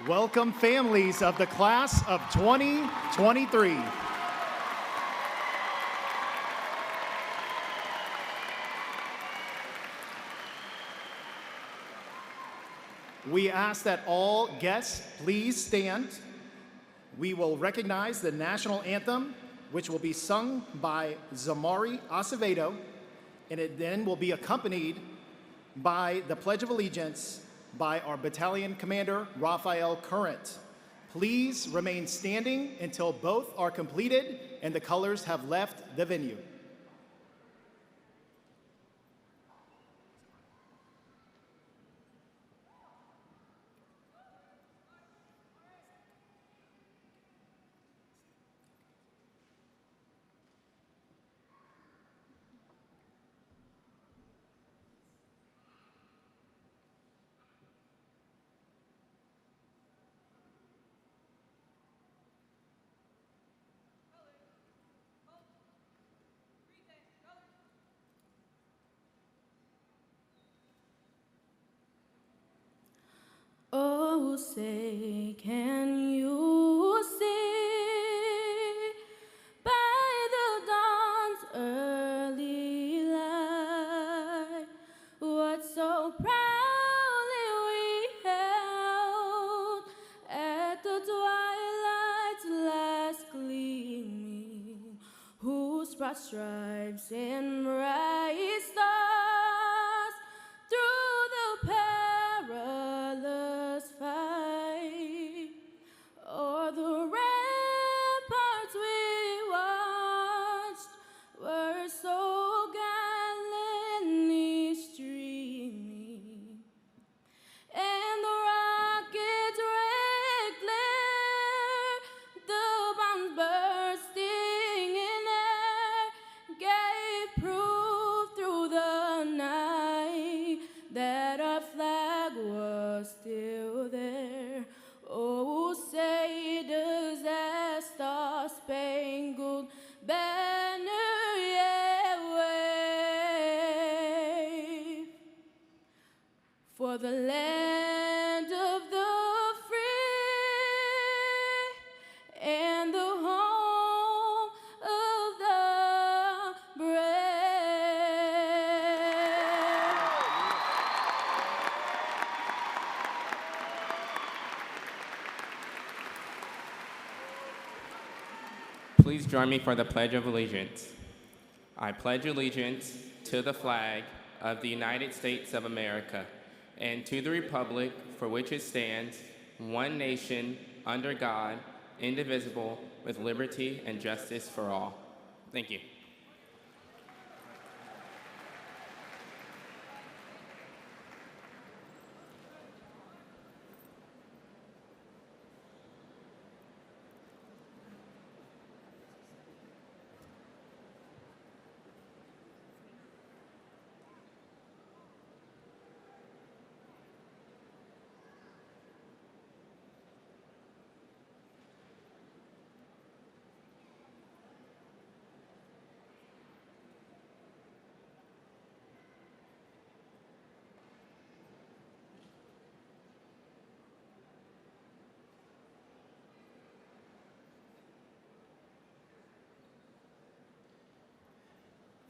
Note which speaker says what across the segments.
Speaker 1: Welcome families of the class of 2023. We ask that all guests please stand. We will recognize the national anthem, which will be sung by Zamari Acevedo, and it then will be accompanied by the Pledge of Allegiance by our battalion commander, Raphael Current. Please remain standing until both are completed and the colors have left the venue.
Speaker 2: Oh, say, can you see by the dawn's early light what so proudly we held at the twilight's last gleaming, whose broad stripes and bright stars through the perilous fight o'er the ramparts we watched were so gallantly streaming, and the rocket's red glare, the bombs bursting in air, gave proof through the night that our flag was still there. Oh, say does that star-spangled banner yet wave for the land of the free and the home of the brave?
Speaker 3: Please join me for the Pledge of Allegiance. I pledge allegiance to the flag of the United States of America and to the republic for which it stands, one nation, under God, indivisible, with liberty and justice for all. Thank you.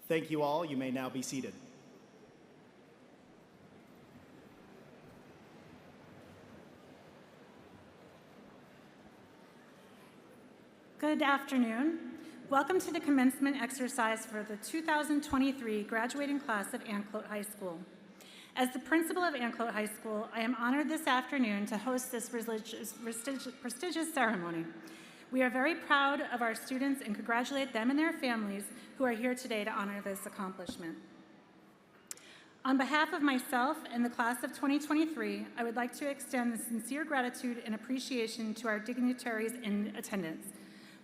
Speaker 1: Thank you all. You may now be seated.
Speaker 4: Good afternoon. Welcome to the commencement exercise for the 2023 graduating class of Anclote High School. As the principal of Anclote High School, I am honored this afternoon to host this prestigious ceremony. We are very proud of our students and congratulate them and their families who are here today to honor this accomplishment. On behalf of myself and the class of 2023, I would like to extend sincere gratitude and appreciation to our dignitaries in attendance.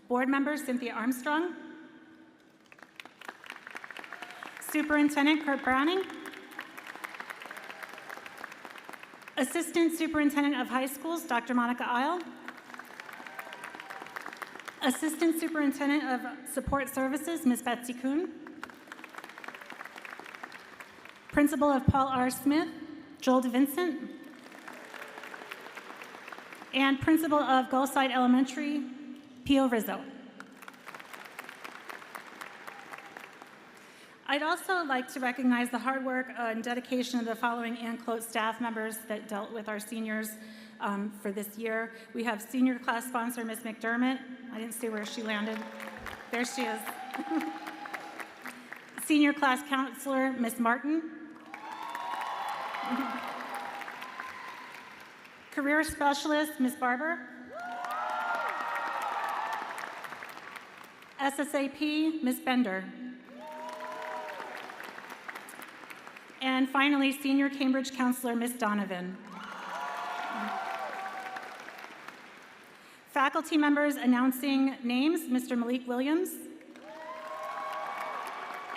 Speaker 4: Board member Cynthia Armstrong, Superintendent Kurt Browning, Assistant Superintendent of High Schools Dr. Monica Isle, Assistant Superintendent of Support Services, Ms. Betsy Kuhn. Principal of Paul R. Smith, Joel DeVincent. and principal of Gulfside Elementary, Pio Rizzo. I'd also like to recognize the hard work and dedication of the following Anclote staff members that dealt with our seniors for this year. We have senior class sponsor, Ms. McDermott. I didn't see where she landed. There she is. Senior class counselor, Ms. Martin. Career specialist, Ms. Barber. SSAP, Ms. Bender. And finally, senior Cambridge counselor, Ms. Donovan. Faculty members announcing names, Mr. Malik Williams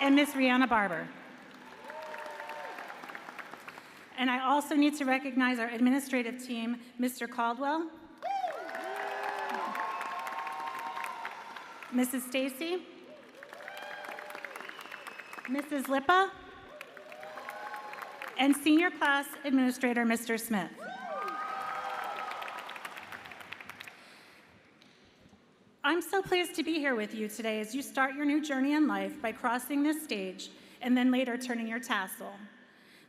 Speaker 4: and Ms. Rihanna Barber. And I also need to recognize our administrative team, Mr. Caldwell, Mrs. Stacy, Mrs. Lippa, and senior class administrator, Mr. Smith. I'm so pleased to be here with you today as you start your new journey in life by crossing this stage and then later turning your tassel.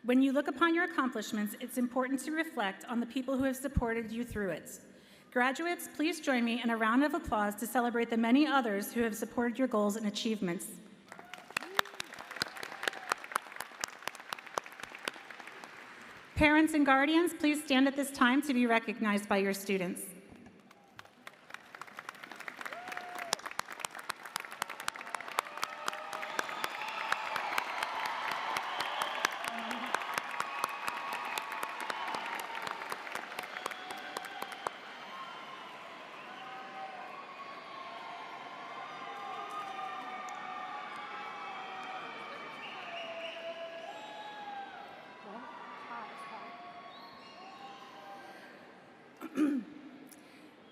Speaker 4: When you look upon your accomplishments, it's important to reflect on the people who have supported you through it. Graduates, please join me in a round of applause to celebrate the many others who have supported your goals and achievements. Parents and guardians, please stand at this time to be recognized by your students.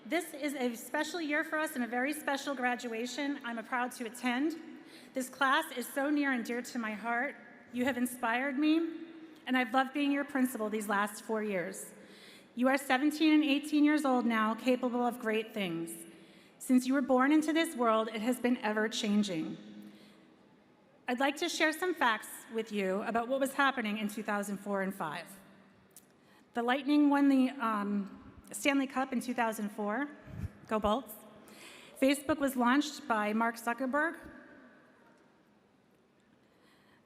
Speaker 4: This is a special year for us and a very special graduation I'm proud to attend. This class is so near and dear to my heart. You have inspired me, and I've loved being your principal these last 4 years. You are 17 and 18 years old now, capable of great things. Since you were born into this world, it has been ever-changing. I'd like to share some facts with you about what was happening in 2004 and 5. The Lightning won the Stanley Cup in 2004. Go Bolts. Facebook was launched by Mark Zuckerberg.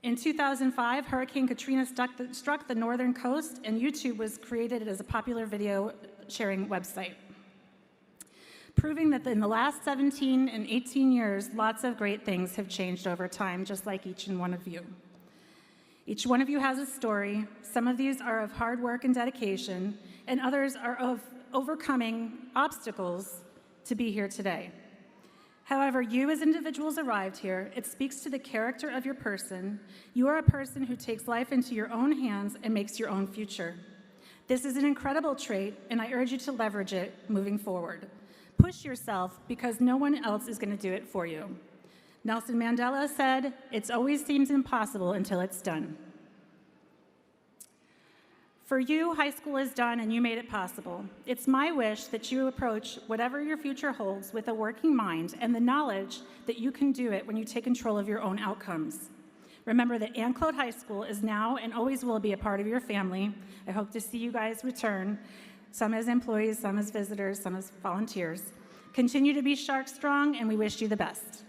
Speaker 4: In 2005, Hurricane Katrina struck the northern coast, and YouTube was created as a popular video sharing website, proving that in the last 17 and 18 years, lots of great things have changed over time, just like each and one of you. Each one of you has a story. Some of these are of hard work and dedication, and others are of overcoming obstacles to be here today. However, you as individuals arrived here, it speaks to the character of your person. You are a person who takes life into your own hands and makes your own future. This is an incredible trait, and I urge you to leverage it moving forward. Push yourself because no one else is going to do it for you. Nelson Mandela said, "It always seems impossible until it's done." For you, high school is done and you made it possible. It's my wish that you approach whatever your future holds with a working mind and the knowledge that you can do it when you take control of your own outcomes. Remember that Anclote High School is now and always will be a part of your family. I hope to see you guys return, some as employees, some as visitors, some as volunteers. Continue to be shark strong, and we wish you the best.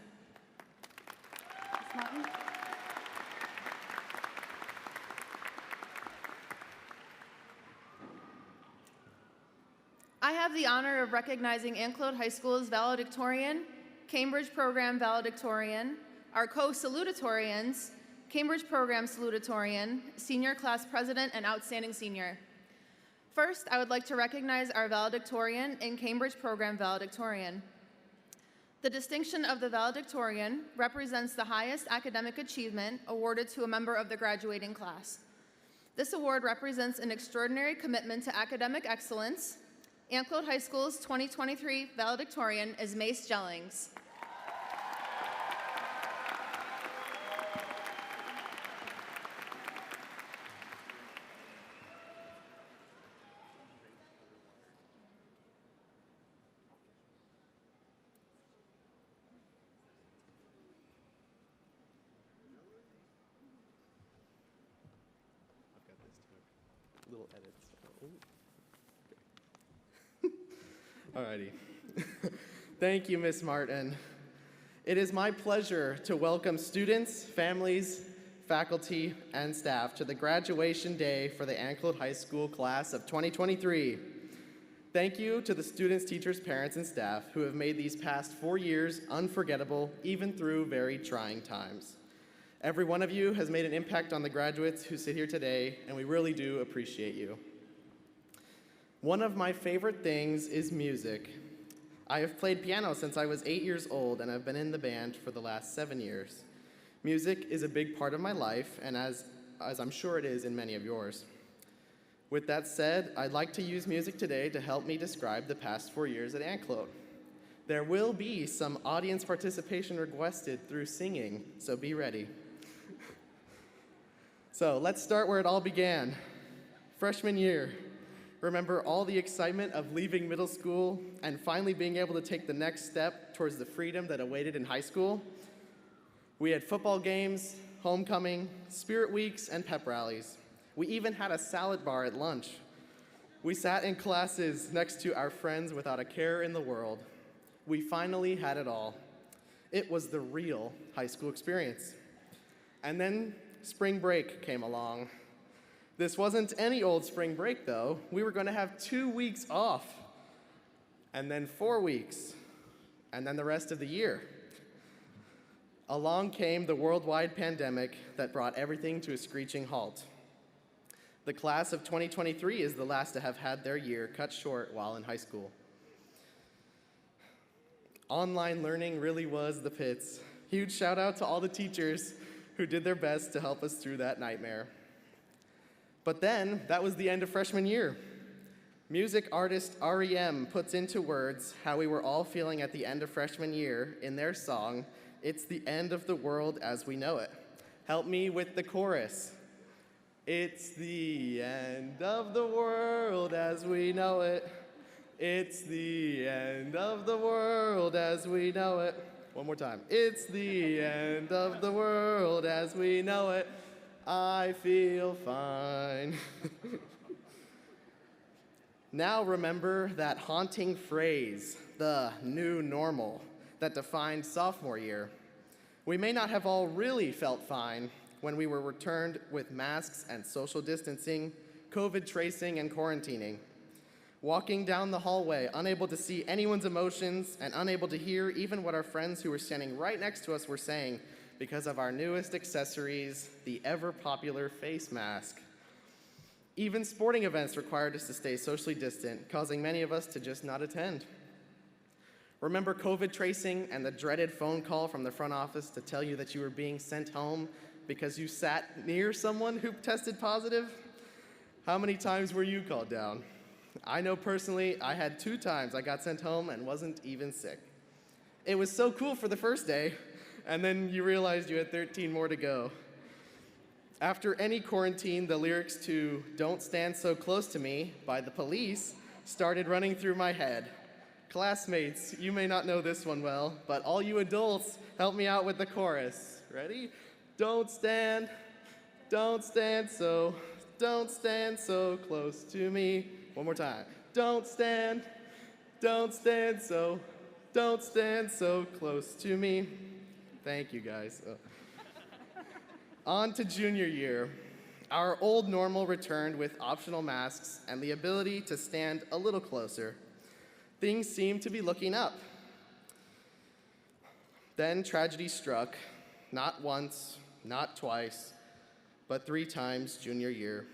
Speaker 2: I have the honor of recognizing Anclote High School's Valedictorian, Cambridge Program Valedictorian, our co-salutatorians, Cambridge Program Salutatorian, Senior Class President, and Outstanding Senior. First, I would like to recognize our Valedictorian and Cambridge Program Valedictorian. The distinction of the Valedictorian represents the highest academic achievement awarded to a member of the graduating class. This award represents an extraordinary commitment to academic excellence. Anclote High School's 2023 Valedictorian is Mace Jellings.
Speaker 5: edits. Alrighty. Thank you, Miss Martin. It is my pleasure to welcome students, families, faculty, and staff to the graduation day for the Anclote High School class of 2023. Thank you to the students, teachers, parents, and staff who have made these past 4 years unforgettable, even through very trying times. Every one of you has made an impact on the graduates who sit here today, and we really do appreciate you. One of my favorite things is music. I have played piano since I was 8 years old, and I've been in the band for the last 7 years. Music is a big part of my life, and as I'm sure it is in many of yours. With that said, I'd like to use music today to help me describe the past 4 years at Anclote. There will be some audience participation requested through singing, so be ready. So let's start where it all began. Freshman year. Remember all the excitement of leaving middle school and finally being able to take the next step towards the freedom that awaited in high school? We had football games, homecoming, spirit weeks, and pep rallies. We even had a salad bar at lunch. We sat in classes next to our friends without a care in the world. We finally had it all. It was the real high school experience. And then spring break came along. This wasn't any old spring break, though. We were going to have 2 weeks off, and then 4 weeks, and then the rest of the year. Along came the worldwide pandemic that brought everything to a screeching halt. The class of 2023 is the last to have had their year cut short while in high school. Online learning really was the pits. Huge shout out to all the teachers who did their best to help us through that nightmare. But then, that was the end of freshman year. Music artist REM puts into words how we were all feeling at the end of freshman year in their song, "It's the End of the World as We Know It." Help me with the chorus. It's the end of the world as we know it. It's the end of the world as we know it. One more time. It's the end of the world as we know it. I feel fine. Now remember that haunting phrase, the new normal, that defined sophomore year. We may not have all really felt fine when we were returned with masks and social distancing, COVID tracing, and quarantining. Walking down the hallway, unable to see anyone's emotions and unable to hear even what our friends who were standing right next to us were saying because of our newest accessories, the ever-popular face mask. Even sporting events required us to stay socially distant, causing many of us to just not attend. Remember COVID tracing and the dreaded phone call from the front office to tell you that you were being sent home because you sat near someone who tested positive? How many times were you called down? I know personally, I had 2 times I got sent home and wasn't even sick. It was so cool for the first day, and then you realized you had 13 more to go. After any quarantine, the lyrics to "Don't Stand So Close to Me" by The Police started running through my head. Classmates, you may not know this one well, but all you adults, help me out with the chorus. Ready? Don't stand so close to me. One more time. Don't stand so close to me. Thank you, guys. On to junior year. Our old normal returned with optional masks and the ability to stand a little closer. Things seemed to be looking up. Then tragedy struck, not once, not twice, but 3 times junior year.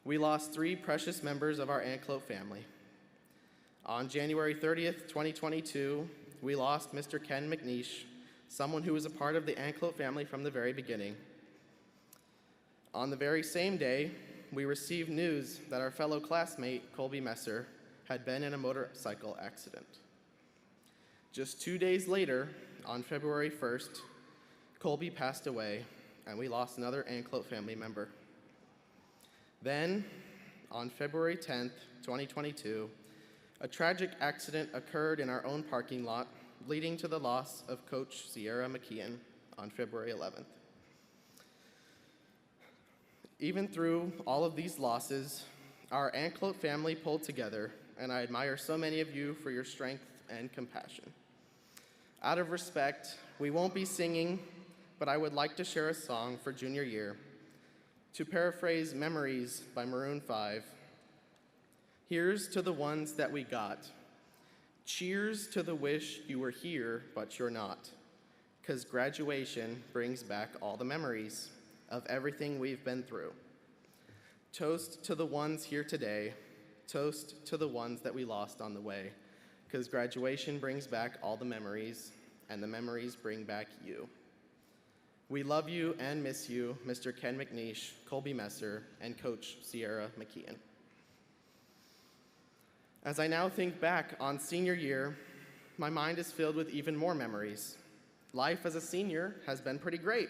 Speaker 5: We lost 3 precious members of our Anclote family. On January 30th, 2022, we lost Mr. Ken McNeish, someone who was a part of the Anclote family from the very beginning. On the very same day, we received news that our fellow classmate, Colby Messer, had been in a motorcycle accident. Just 2 days later, on February 1st, Colby passed away, and we lost another Anclote family member. Then, on February 10th, 2022, a tragic accident occurred in our own parking lot, leading to the loss of Coach Sierra McKeon on February 11th. Even through all of these losses, our Anclote family pulled together, and I admire so many of you for your strength and compassion. Out of respect, we won't be singing, but I would like to share a song for junior year. To paraphrase Memories by Maroon 5, here's to the ones that we got. Cheers to the wish you were here, but you're not. 'Cause graduation brings back all the memories of everything we've been through. Toast to the ones here today. Toast to the ones that we lost on the way. 'Cause graduation brings back all the memories, and the memories bring back you. We love you and miss you, Mr. Ken McNeish, Colby Messer, and Coach Sierra McKeon. As I now think back on senior year, my mind is filled with even more memories. Life as a senior has been pretty great.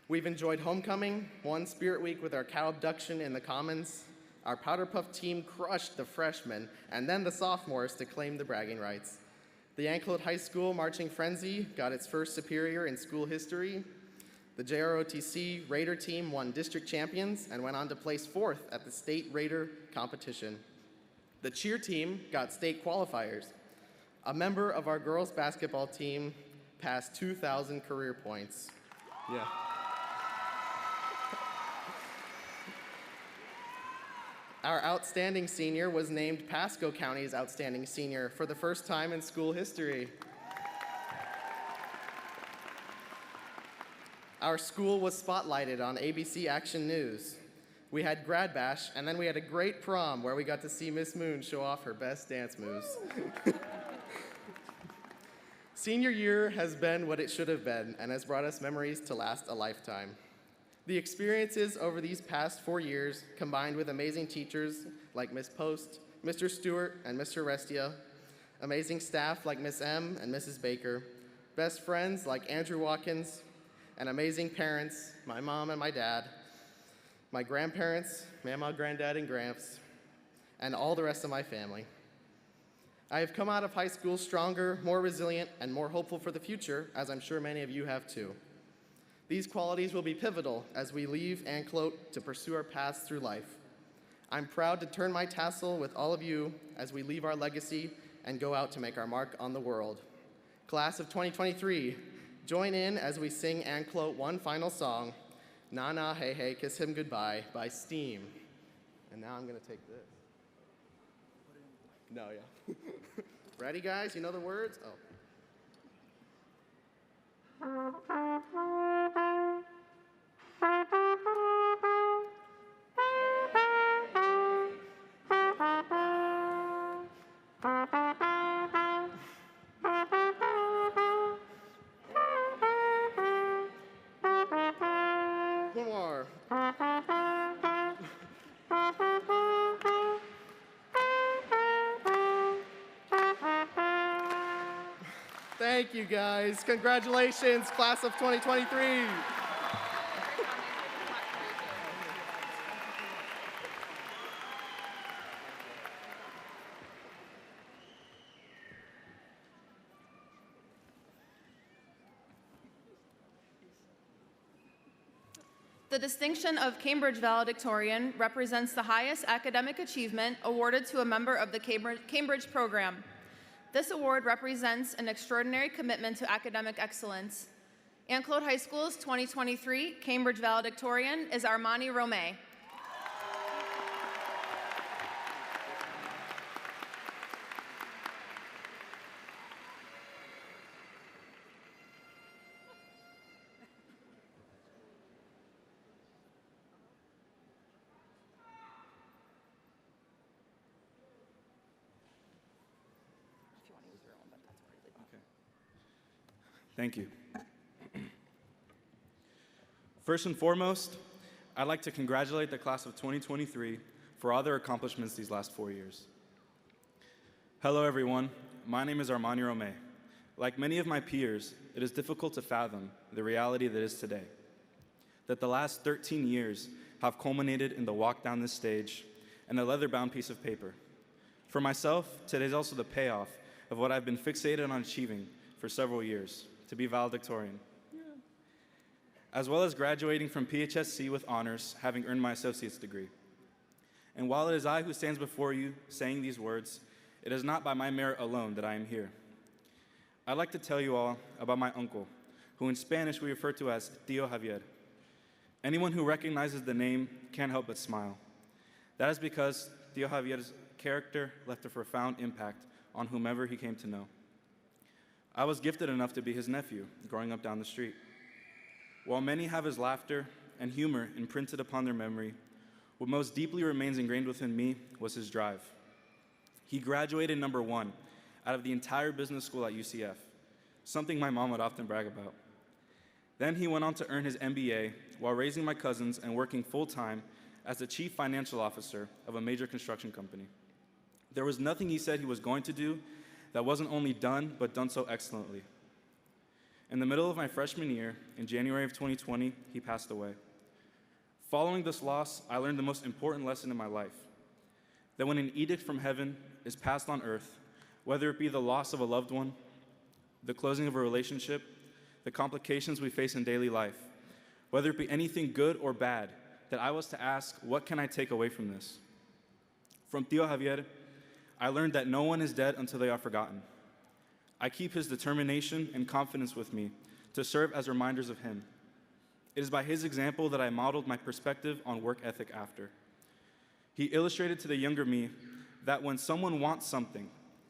Speaker 5: We've enjoyed homecoming, won Spirit Week with our cow abduction in the Commons. Our Powder Puff team crushed the freshmen and then the sophomores to claim the bragging rights. The Anclote High School Marching Frenzy got its first superior in school history. The JROTC Raider team won district champions and went on to place 4th at the state Raider competition. The cheer team got state qualifiers. A member of our girls basketball team passed 2,000 career points. Yeah. Our outstanding senior was named Pasco County's outstanding senior for the first time in school history. Our school was spotlighted on ABC Action News. We had grad bash, and then we had a great prom where we got to see Miss Moon show off her best dance moves. Senior year has been what it should have been and has brought us memories to last a lifetime. The experiences over these past 4 years, combined with amazing teachers like Miss Post, Mr. Stewart, and Mr. Restia, amazing staff like Miss M and Mrs. Baker, best friends like Andrew Watkins, and amazing parents, my mom and my dad, my grandparents, Mama, Granddad, and Gramps, and all the rest of my family. I have come out of high school stronger, more resilient, and more hopeful for the future, as I'm sure many of you have too. These qualities will be pivotal as we leave Anclote to pursue our paths through life. I'm proud to turn my tassel with all of you as we leave our legacy and go out to make our mark on the world. Class of 2023, join in as we sing Anclote one final song, Na Na Hey Hey Kiss Him Goodbye by Steam. And now I'm gonna take this. No, yeah. Ready, guys? You know the words? Oh. One more. Thank you, guys. Congratulations, class of 2023.
Speaker 2: The distinction of Cambridge Valedictorian represents the highest academic achievement awarded to a member of the Cambridge program. This award represents an extraordinary commitment to academic excellence. Anclote High School's 2023 Cambridge Valedictorian is Armani Romay.
Speaker 6: Thank you. First and foremost, I'd like to congratulate the class of 2023 for all their accomplishments these last 4 years. Hello, everyone. My name is Armani Romay. Like many of my peers, it is difficult to fathom the reality that is today. That the last 13 years have culminated in the walk down this stage and a leather-bound piece of paper. For myself, today is also the payoff of what I've been fixated on achieving for several years, to be valedictorian. as well as graduating from PHSC with honors, having earned my associate's degree. And while it is I who stands before you saying these words, it is not by my merit alone that I am here. I'd like to tell you all about my uncle, who in Spanish we refer to as Tío Javier. Anyone who recognizes the name can't help but smile. That is because Tío Javier's character left a profound impact on whomever he came to know. I was gifted enough to be his nephew growing up down the street. While many have his laughter and humor imprinted upon their memory, what most deeply remains ingrained within me was his drive. He graduated number 1 out of the entire business school at UCF, something my mom would often brag about. Then he went on to earn his MBA while raising my cousins and working full-time as the chief financial officer of a major construction company. There was nothing he said he was going to do that wasn't only done, but done so excellently. In the middle of my freshman year, in January of 2020, he passed away. Following this loss, I learned the most important lesson in my life, that when an edict from heaven is passed on earth, whether it be the loss of a loved one, the closing of a relationship, the complications we face in daily life, whether it be anything good or bad, that I was to ask, what can I take away from this? From Tío Javier, I learned that no one is dead until they are forgotten. I keep his determination and confidence with me to serve as reminders of him. It is by his example that I modeled my perspective on work ethic after. He illustrated to the younger me that when someone wants something,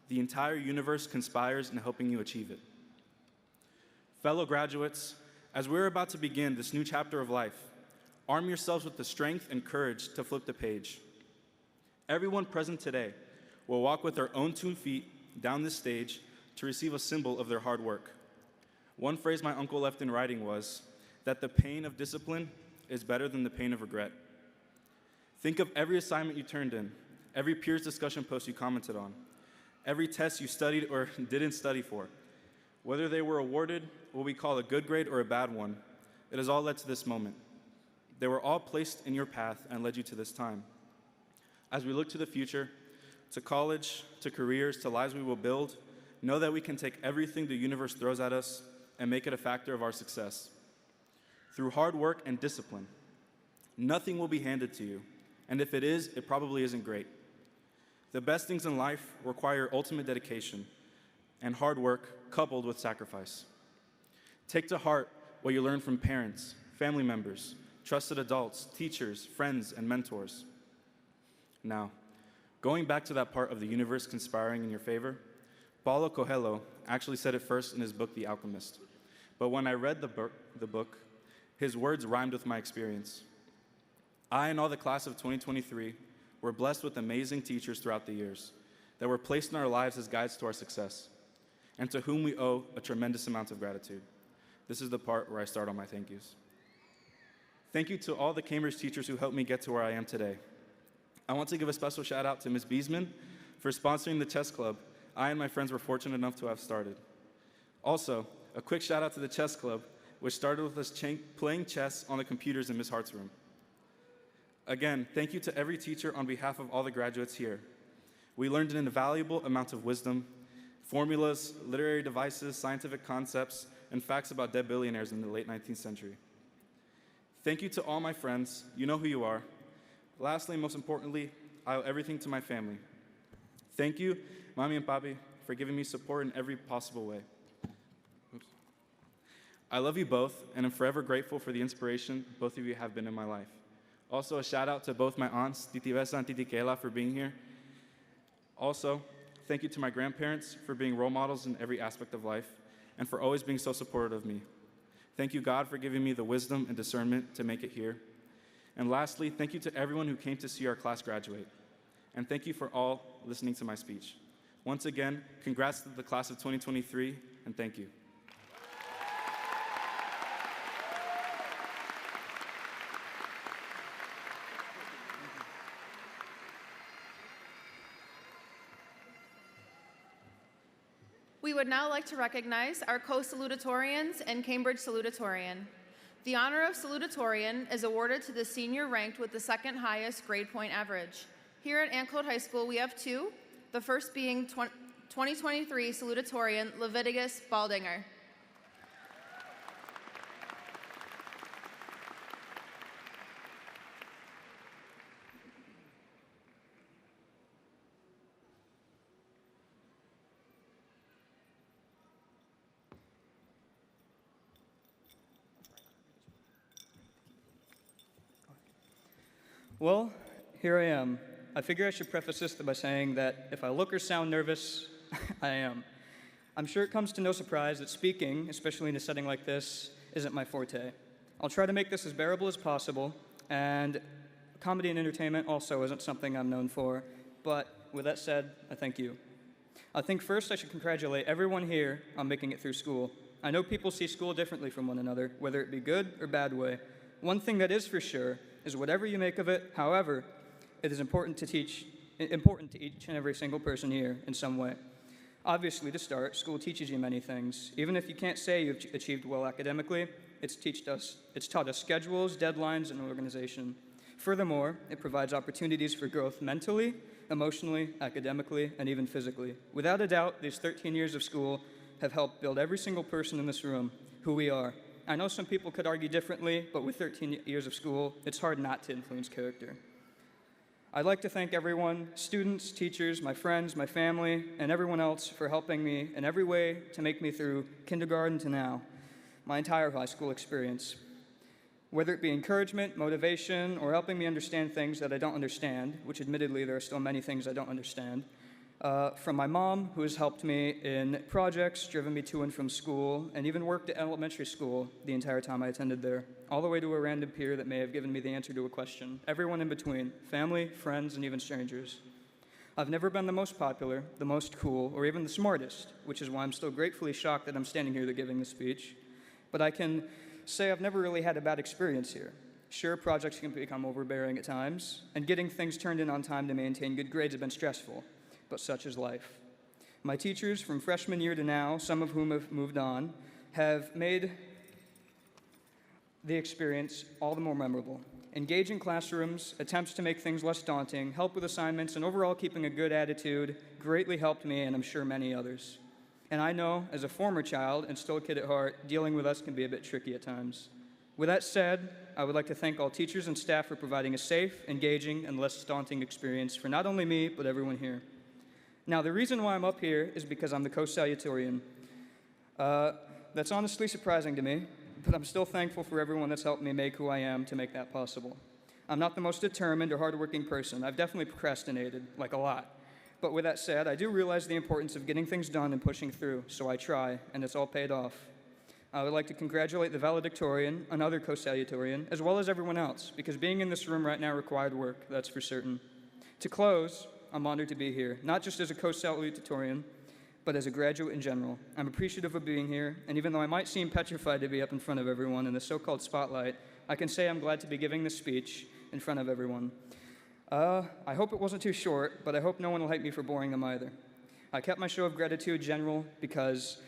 Speaker 6: the entire universe conspires in helping you achieve it. Fellow graduates, as we're about to begin this new chapter of life, arm yourselves with the strength and courage to flip the page. Everyone present today will walk with their own 2 feet down this stage to receive a symbol of their hard work. One phrase my uncle left in writing was that the pain of discipline is better than the pain of regret. Think of every assignment you turned in, every peers discussion post you commented on, every test you studied or didn't study for. Whether they were awarded what we call a good grade or a bad one, it has all led to this moment. They were all placed in your path and led you to this time. As we look to the future, to college, to careers, to lives we will build, know that we can take everything the universe throws at us and make it a factor of our success. Through hard work and discipline, nothing will be handed to you, and if it is, it probably isn't great. The best things in life require ultimate dedication and hard work coupled with sacrifice. Take to heart what you learn from parents, family members, trusted adults, teachers, friends, and mentors. Now, going back to that part of the universe conspiring in your favor, Paulo Coelho actually said it first in his book, The Alchemist. But when I read the book, his words rhymed with my experience. I and all the class of 2023 were blessed with amazing teachers throughout the years that were placed in our lives as guides to our success, and to whom we owe a tremendous amount of gratitude. This is the part where I start on my thank yous. Thank you to all the Cambridge teachers who helped me get to where I am today. I want to give a special shout out to Ms. Beesman for sponsoring the chess club I and my friends were fortunate enough to have started. Also, a quick shout out to the chess club, which started with us playing chess on the computers in Ms. Hart's room. Again, thank you to every teacher on behalf of all the graduates here. We learned an invaluable amount of wisdom, formulas, literary devices, scientific concepts, and facts about dead billionaires in the late 19th century. Thank you to all my friends. You know who you are. Lastly, and most importantly, I owe everything to my family. Thank you, Mommy and Papi, for giving me support in every possible way. Oops. I love you both, and I'm forever grateful for the inspiration both of you have been in my life. Also, a shout out to both my aunts, Titi Besa and Titi Kayla, for being here. Also, thank you to my grandparents for being role models in every aspect of life, and for always being so supportive of me. Thank you, God, for giving me the wisdom and discernment to make it here. And lastly, thank you to everyone who came to see our class graduate. And thank you for all listening to my speech. Once again, congrats to the class of 2023, and thank you.
Speaker 2: We would now like to recognize our co-salutatorians and Cambridge Salutatorian. The honor of Salutatorian is awarded to the senior ranked with the second highest grade point average. Here at Anclote High School, we have two, the first being 2023 Salutatorian Leviticus Baldinger.
Speaker 7: Well, here I am. I figure I should preface this by saying that if I look or sound nervous, I am. I'm sure it comes to no surprise that speaking, especially in a setting like this, isn't my forte. I'll try to make this as bearable as possible, and comedy and entertainment also isn't something I'm known for, but with that said, I thank you. I think first I should congratulate everyone here on making it through school. I know people see school differently from one another, whether it be good or bad way. One thing that is for sure is whatever you make of it, however, it is important to each and every single person here in some way. Obviously, to start, school teaches you many things. Even if you can't say you've achieved well academically, it's taught us schedules, deadlines, and organization. Furthermore, it provides opportunities for growth mentally, emotionally, academically, and even physically. Without a doubt, these 13 years of school have helped build every single person in this room who we are. I know some people could argue differently, but with 13 years of school, it's hard not to influence character. I'd like to thank everyone, students, teachers, my friends, my family, and everyone else for helping me in every way to make me through kindergarten to now, my entire high school experience. Whether it be encouragement, motivation, or helping me understand things that I don't understand, which admittedly there are still many things I don't understand, from my mom, who has helped me in projects, driven me to and from school, and even worked at elementary school the entire time I attended there, all the way to a random peer that may have given me the answer to a question, everyone in between, family, friends, and even strangers. I've never been the most popular, the most cool, or even the smartest, which is why I'm still gratefully shocked that I'm standing here giving this speech, but I can say I've never really had a bad experience here. Sure, projects can become overbearing at times, and getting things turned in on time to maintain good grades have been stressful, but such is life. My teachers from freshman year to now, some of whom have moved on, have made the experience all the more memorable. Engaging classrooms, attempts to make things less daunting, help with assignments, and overall keeping a good attitude greatly helped me and I'm sure many others. And I know, as a former child and still a kid at heart, dealing with us can be a bit tricky at times. With that said, I would like to thank all teachers and staff for providing a safe, engaging, and less daunting experience for not only me, but everyone here. Now, the reason why I'm up here is because I'm the co-salutatorian. That's honestly surprising to me, but I'm still thankful for everyone that's helped me make who I am to make that possible. I'm not the most determined or hardworking person. I've definitely procrastinated, like a lot. But with that said, I do realize the importance of getting things done and pushing through, so I try, and it's all paid off. I would like to congratulate the Valedictorian, another co-salutatorian, as well as everyone else, because being in this room right now required work, that's for certain. To close, I'm honored to be here, not just as a co-salutatorian, but as a graduate in general. I'm appreciative of being here, and even though I might seem petrified to be up in front of everyone in the so-called spotlight, I can say I'm glad to be giving this speech in front of everyone. I hope it wasn't too short, but I hope no one will hate me for boring them either. I kept my show of gratitude general because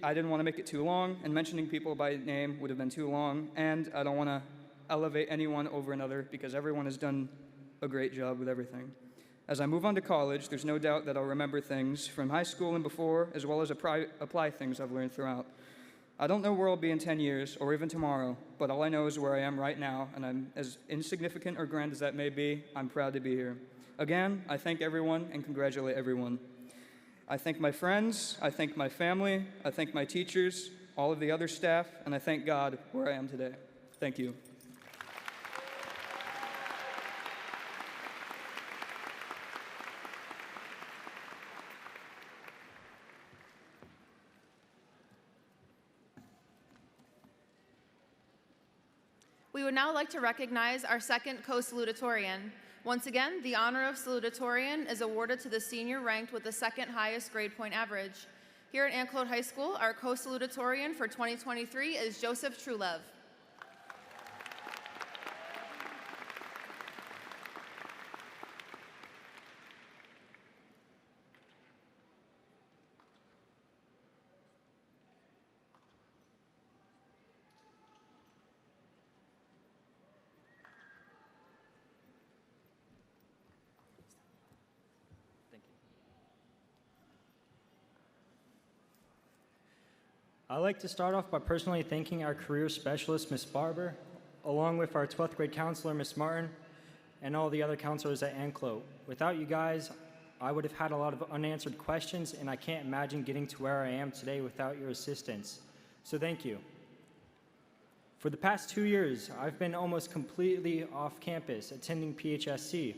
Speaker 7: I didn't want to make it too long, and mentioning people by name would have been too long, and I don't want to elevate anyone over another because everyone has done a great job with everything. As I move on to college, there's no doubt that I'll remember things from high school and before, as well as apply things I've learned throughout. I don't know where I'll be in 10 years, or even tomorrow, but all I know is where I am right now, and I'm as insignificant or grand as that may be, I'm proud to be here. Again, I thank everyone and congratulate everyone. I thank my friends, I thank my family, I thank my teachers, all of the other staff, and I thank God where I am today. Thank you.
Speaker 2: We would now like to recognize our second co-salutatorian. Once again, the honor of salutatorian is awarded to the senior ranked with the second highest grade point average. Here at Anclote High School, our co-salutatorian for 2023 is Joseph Trulev.
Speaker 8: I'd like to start off by personally thanking our career specialist, Ms. Barber, along with our 12th grade counselor, Ms. Martin, and all the other counselors at Anclote. Without you guys, I would have had a lot of unanswered questions, and I can't imagine getting to where I am today without your assistance. So thank you. For the past 2 years, I've been almost completely off campus attending PHSC.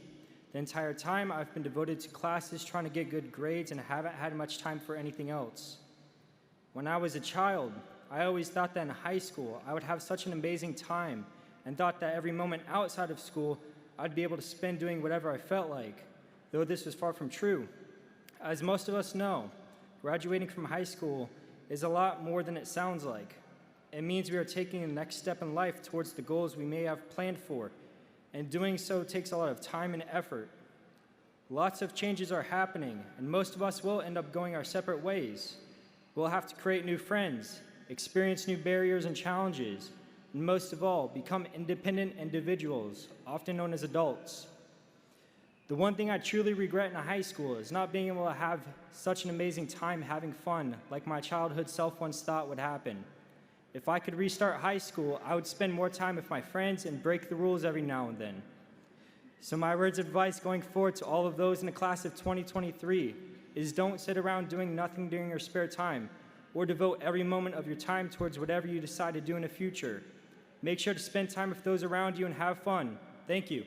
Speaker 8: The entire time, I've been devoted to classes, trying to get good grades, and haven't had much time for anything else. When I was a child, I always thought that in high school, I would have such an amazing time, and thought that every moment outside of school, I'd be able to spend doing whatever I felt like, though this was far from true. As most of us know, graduating from high school is a lot more than it sounds like. It means we are taking the next step in life towards the goals we may have planned for, and doing so takes a lot of time and effort. Lots of changes are happening, and most of us will end up going our separate ways. We'll have to create new friends, experience new barriers and challenges, and most of all, become independent individuals, often known as adults. The one thing I truly regret in high school is not being able to have such an amazing time having fun like my childhood self once thought would happen. If I could restart high school, I would spend more time with my friends and break the rules every now and then. So my words of advice going forward to all of those in the class of 2023 is don't sit around doing nothing during your spare time, or devote every moment of your time towards whatever you decide to do in the future. Make sure to spend time with those around you and have fun. Thank you.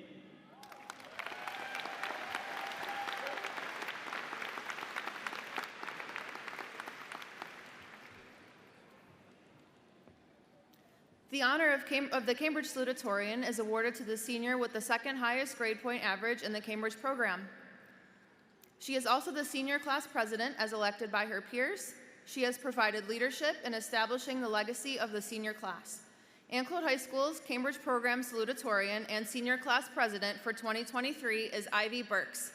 Speaker 2: The honor of the Cambridge Salutatorian is awarded to the senior with the second highest grade point average in the Cambridge program. She is also the senior class president as elected by her peers. She has provided leadership in establishing the legacy of the senior class. Anclote High School's Cambridge Program Salutatorian and senior class president for 2023 is Ivy Burks.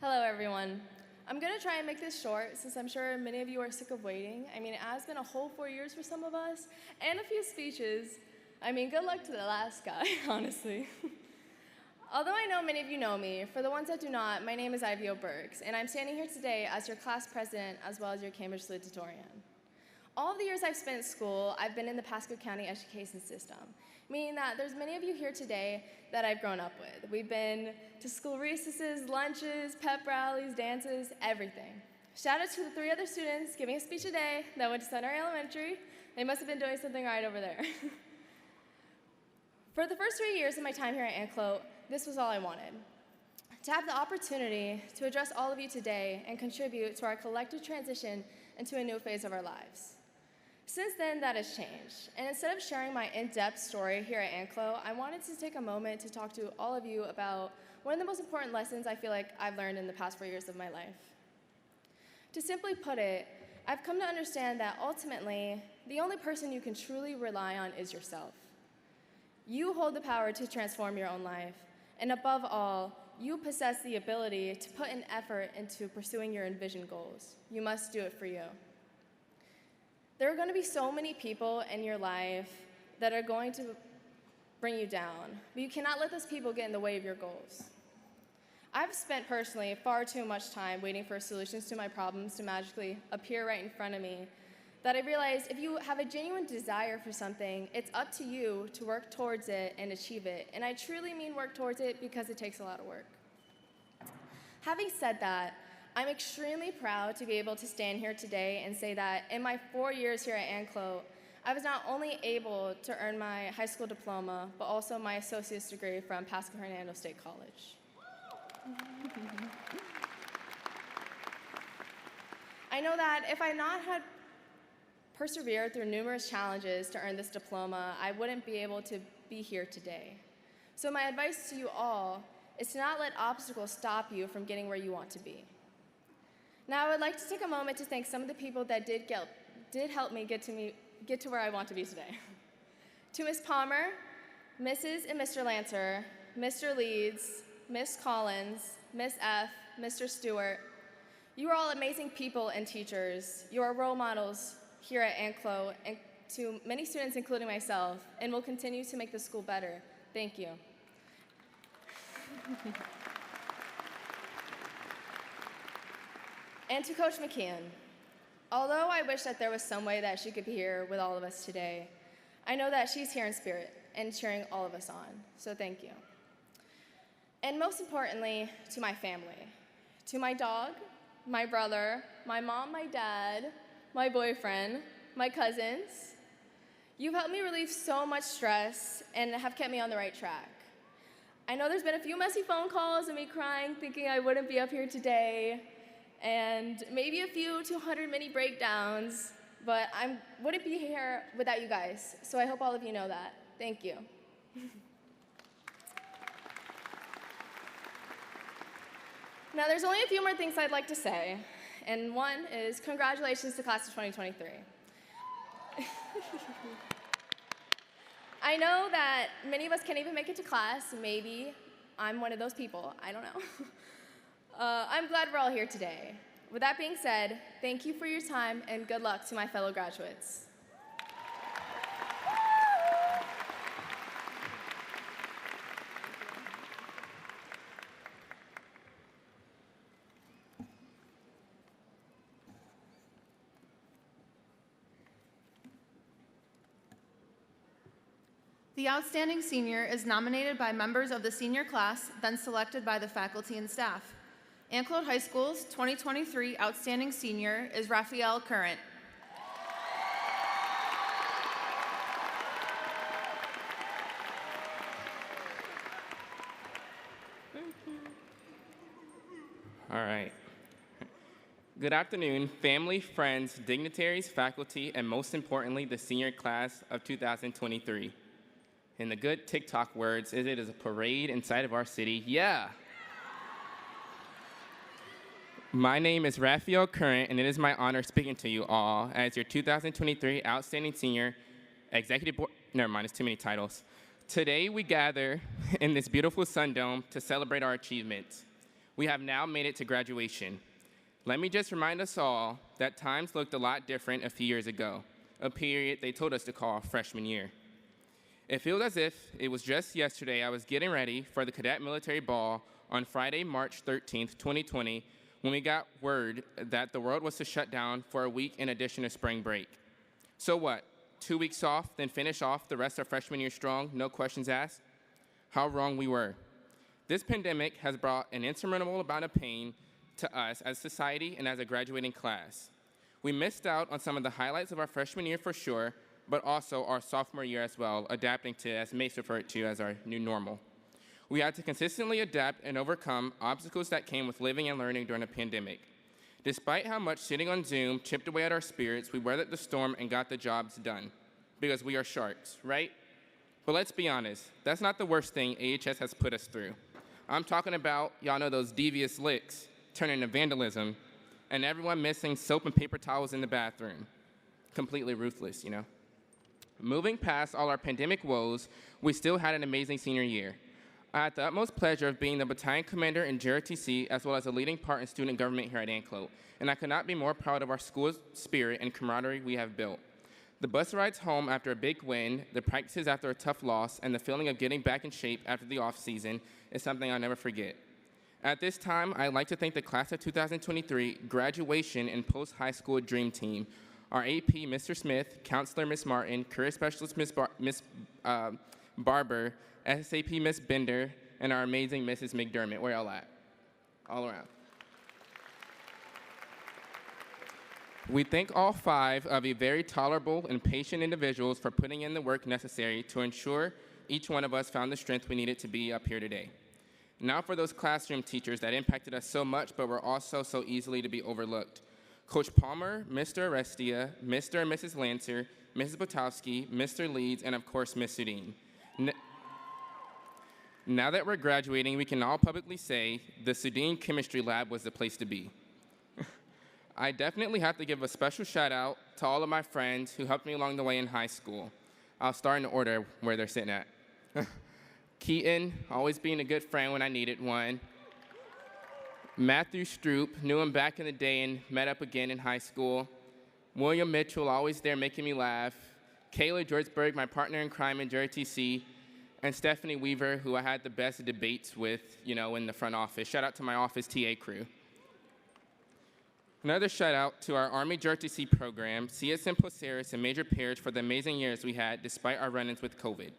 Speaker 9: Hello, everyone. I'm going to try and make this short since I'm sure many of you are sick of waiting. I mean, it has been a whole 4 years for some of us and a few speeches. I mean, good luck to the last guy, honestly. Although I know many of you know me, for the ones that do not, my name is Ivy Burks, and I'm standing here today as your class president as well as your Cambridge Salutatorian. All of the years I've spent in school, I've been in the Pasco County education system, meaning that there's many of you here today that I've grown up with. We've been to school recesses, lunches, pep rallies, dances, everything. Shout out to the 3 other students giving a speech today that went to Center Elementary. They must have been doing something right over there. For the first 3 years of my time here at Anclote, this was all I wanted. To have the opportunity to address all of you today and contribute to our collective transition into a new phase of our lives. Since then, that has changed, and instead of sharing my in-depth story here at Anclote, I wanted to take a moment to talk to all of you about one of the most important lessons I feel like I've learned in the past 4 years of my life. To simply put it, I've come to understand that ultimately, the only person you can truly rely on is yourself. You hold the power to transform your own life, and above all, you possess the ability to put an effort into pursuing your envisioned goals. You must do it for you. There are going to be so many people in your life that are going to bring you down, but you cannot let those people get in the way of your goals. I've spent personally far too much time waiting for solutions to my problems to magically appear right in front of me, that I realized if you have a genuine desire for something, it's up to you to work towards it and achieve it. And I truly mean work towards it because it takes a lot of work. Having said that, I'm extremely proud to be able to stand here today and say that in my 4 years here at Anclote, I was not only able to earn my high school diploma, but also my associate's degree from Pasco Hernando State College. I know that if I not had persevered through numerous challenges to earn this diploma, I wouldn't be able to be here today. So my advice to you all is to not let obstacles stop you from getting where you want to be. Now, I would like to take a moment to thank some of the people that did help me get to where I want to be today. To Ms. Palmer, Mrs. and Mr. Lancer, Mr. Leeds, Ms. Collins, Ms. F., Mr. Stewart, you are all amazing people and teachers. You are role models here at Anclote and to many students, including myself, and will continue to make the school better. Thank you. And to Coach McKeon, Although I wish that there was some way that she could be here with all of us today, I know that she's here in spirit and cheering all of us on, so thank you. And most importantly, to my family, to my dog, my brother, my mom, my dad, my boyfriend, my cousins. You've helped me relieve so much stress and have kept me on the right track. I know there's been a few messy phone calls and me crying, thinking I wouldn't be up here today, and maybe a few 200 mini breakdowns, but I wouldn't be here without you guys, so I hope all of you know that. Thank you. Now, there's only a few more things I'd like to say, and one is congratulations to class of 2023. I know that many of us can't even make it to class. Maybe I'm one of those people. I don't know. I'm glad we're all here today. With that being said, thank you for your time and good luck to my fellow graduates.
Speaker 2: The outstanding senior is nominated by members of the senior class, then selected by the faculty and staff. Anclote High School's 2023 outstanding senior is Raphael Current.
Speaker 3: All right. Good afternoon, family, friends, dignitaries, faculty, and most importantly, the senior class of 2023. In the good TikTok words, it is a parade inside of our city. Yeah. My name is Raphael Current, and it is my honor speaking to you all as your 2023 Outstanding Senior Executive Board. Never mind, it's too many titles. Today, we gather in this beautiful sun dome to celebrate our achievements. We have now made it to graduation. Let me just remind us all that times looked a lot different a few years ago, a period they told us to call freshman year. It feels as if it was just yesterday I was getting ready for the Cadet Military Ball on Friday, March 13th, 2020, when we got word that the world was to shut down for a week in addition to spring break. So what, 2 weeks off, then finish off the rest of freshman year strong, no questions asked? How wrong we were. This pandemic has brought an insurmountable amount of pain to us as a society and as a graduating class. We missed out on some of the highlights of our freshman year for sure, but also our sophomore year as well, adapting to, as Mace referred to, as our new normal. We had to consistently adapt and overcome obstacles that came with living and learning during a pandemic. Despite how much sitting on Zoom chipped away at our spirits, we weathered the storm and got the jobs done, because we are sharks, right? But let's be honest, that's not the worst thing AHS has put us through. I'm talking about, y'all know those devious licks turning to vandalism, and everyone missing soap and paper towels in the bathroom. Completely ruthless, you know? Moving past all our pandemic woes, we still had an amazing senior year. I had the utmost pleasure of being the battalion commander in JRTC as well as a leading part in student government here at Anclote, and I could not be more proud of our school's spirit and camaraderie we have built. The bus rides home after a big win, the practices after a tough loss, and the feeling of getting back in shape after the off-season is something I'll never forget. At this time, I'd like to thank the class of 2023 graduation and post-high school dream team, our AP, Mr. Smith, Counselor, Ms. Martin, Career Specialist, Ms. Barber, SAP, Ms. Bender, and our amazing Mrs. McDermott. Where y'all at? All around. We thank all 5 of you very tolerable and patient individuals for putting in the work necessary to ensure each one of us found the strength we needed to be up here today. Now for those classroom teachers that impacted us so much but were also so easily to be overlooked. Coach Palmer, Mr. Arestia, Mr. and Mrs. Lancer, Mrs. Botowski, Mr. Leeds, and of course, Ms. Sudine. Now that we're graduating, we can all publicly say the Sudine Chemistry Lab was the place to be. I definitely have to give a special shout out to all of my friends who helped me along the way in high school. I'll start in the order where they're sitting at. Keaton, always being a good friend when I needed one. Matthew Stroop, knew him back in the day and met up again in high school. William Mitchell, always there making me laugh. Kayla Georgesburg, my partner in crime in JRTC. And Stephanie Weaver, who I had the best debates with, in the front office. Shout out to my office TA crew. Another shout out to our Army JRTC program, CSM Placeris, and Major Parish for the amazing years we had despite our run-ins with COVID.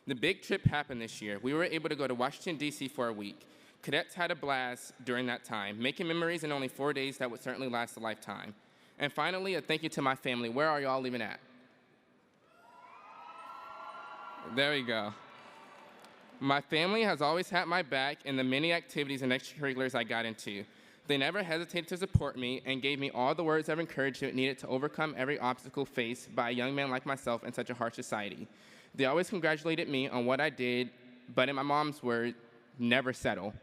Speaker 3: The big trip happened this year. We were able to go to Washington, D.C. for a week. Cadets had a blast during that time, making memories in only 4 days that would certainly last a lifetime. And finally, a thank you to my family. Where are y'all leaving at? There we go. My family has always had my back in the many activities and extracurriculars I got into. They never hesitated to support me and gave me all the words of encouragement needed to overcome every obstacle faced by a young man like myself in such a harsh society. They always congratulated me on what I did, but in my mom's words, never settle.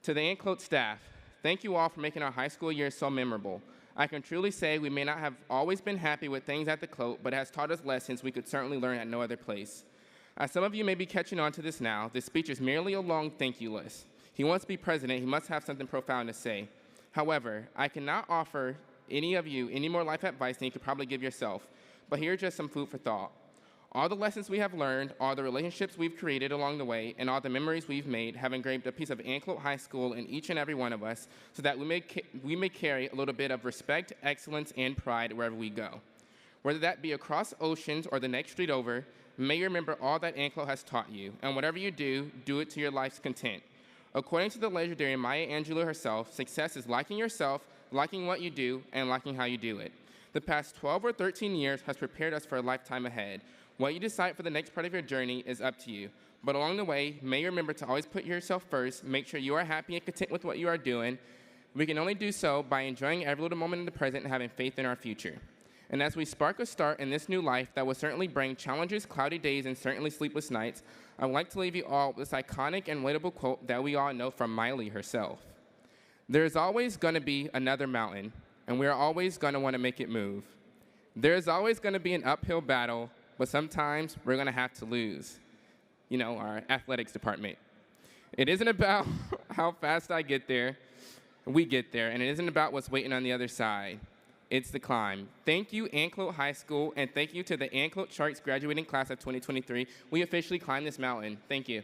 Speaker 3: To the Anclote staff, thank you all for making our high school years so memorable. I can truly say we may not have always been happy with things at the Clote, but it has taught us lessons we could certainly learn at no other place. As some of you may be catching on to this now, this speech is merely a long thank you list. He wants to be president, he must have something profound to say. However, I cannot offer any of you any more life advice than you could probably give yourself, but here's just some food for thought. All the lessons we have learned, all the relationships we've created along the way, and all the memories we've made have engraved a piece of Anclote High School in each and every one of us so that we may carry a little bit of respect, excellence, and pride wherever we go. Whether that be across oceans or the next street over, may you remember all that Anclote has taught you, and whatever you do, do it to your life's content. According to the legendary Maya Angelou herself, success is liking yourself, liking what you do, and liking how you do it. The past 12 or 13 years has prepared us for a lifetime ahead. What you decide for the next part of your journey is up to you. But along the way, may you remember to always put yourself first, make sure you are happy and content with what you are doing. We can only do so by enjoying every little moment in the present and having faith in our future. And as we spark a start in this new life that will certainly bring challenges, cloudy days, and certainly sleepless nights, I would like to leave you all with this iconic and relatable quote that we all know from Miley herself. There is always going to be another mountain, and we are always going to want to make it move. There is always going to be an uphill battle, but sometimes we're going to have to lose. You know, our athletics department. It isn't about how fast I get there, we get there, and it isn't about what's waiting on the other side. It's the climb. Thank you, Anclote High School, and thank you to the Anclote Sharks graduating class of 2023. We officially climbed this mountain. Thank you.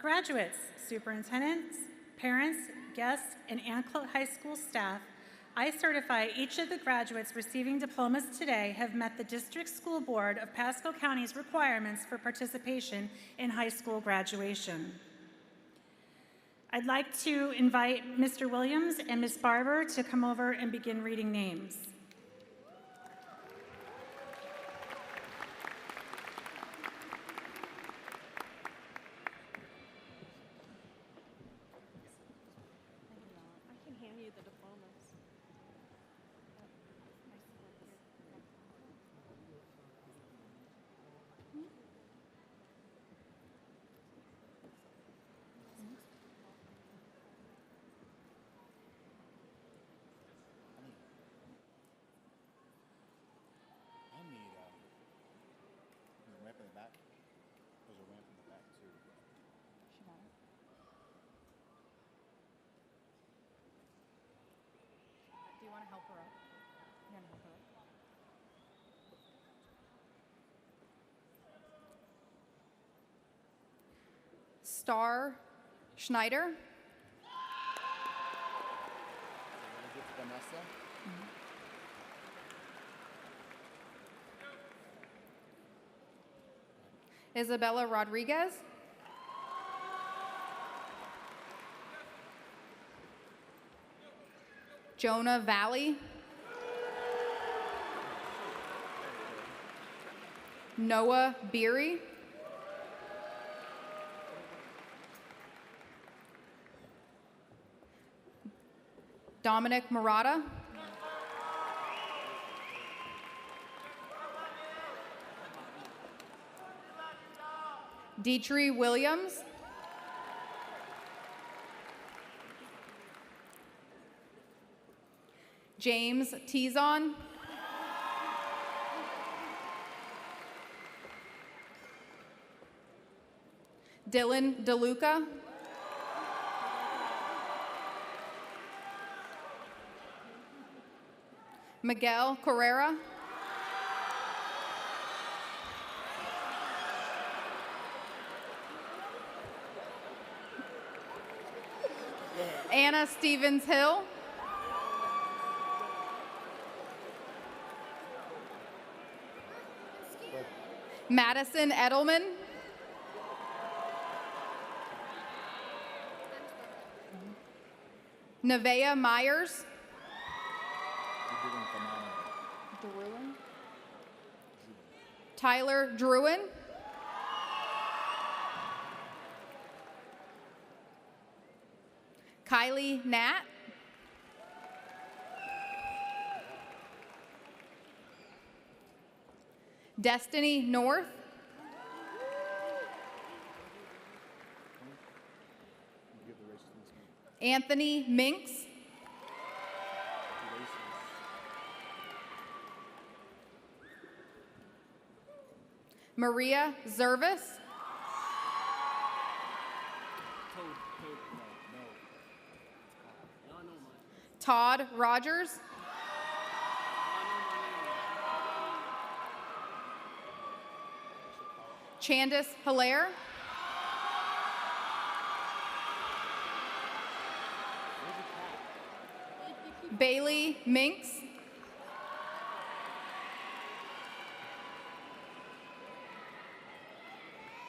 Speaker 4: Graduates, superintendents, parents, guests, and Anclote High School staff, I certify each of the graduates receiving diplomas today have met the District School Board of Pasco County's requirements for participation in high school graduation. I'd like to invite Mr. Williams and Ms. Barber to come over and begin reading names.
Speaker 2: Do you want to help her up? You want to help her up? Star Schneider. Isabella Rodriguez. Jonah Valley. Noah Beery. Dominic Murata. Dietrich Williams. James Tizon. Dylan DeLuca. Miguel Carrera. Anna Stevens Hill. Madison Edelman. Nevaeh Myers. Druin. Tyler Druin. Kylie Nat. Destiny North. Anthony Minks. Maria Zervis. Todd Rogers. Candace Hilaire. Bailey Minks.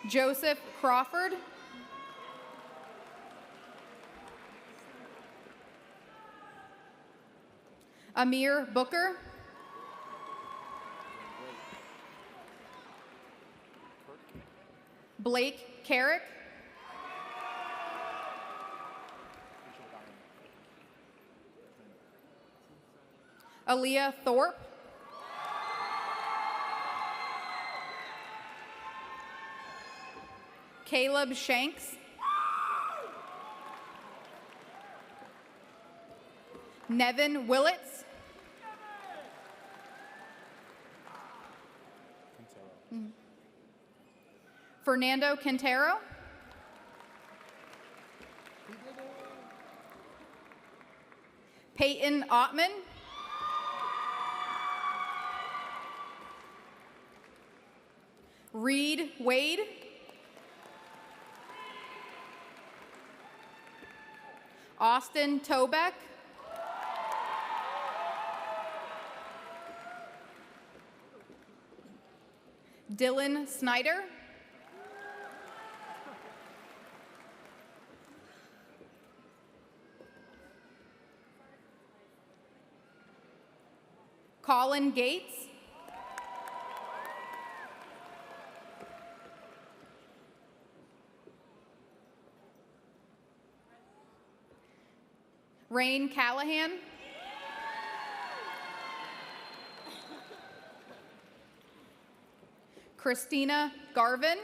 Speaker 2: Joseph Crawford. Amir Booker. Blake Carrick. Aaliyah Thorpe. Caleb Shanks. Nevin Willits. Fernando Quintero. Peyton Ottman. Reed Wade. Austin Tobeck. Dylan Snyder. Colin Gates. Rain Callahan. Christina Garvin.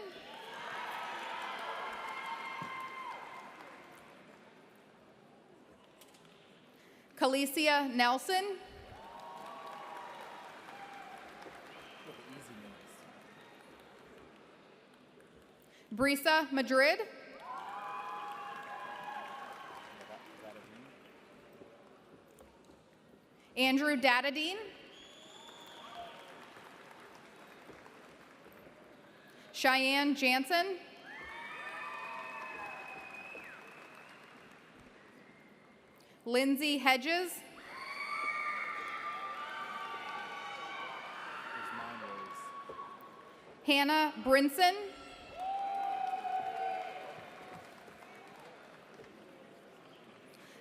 Speaker 2: Calicia Nelson. Brisa Madrid. Andrew Dadadine. Cheyenne Jansen. Lindsay Hedges. Hannah Brinson.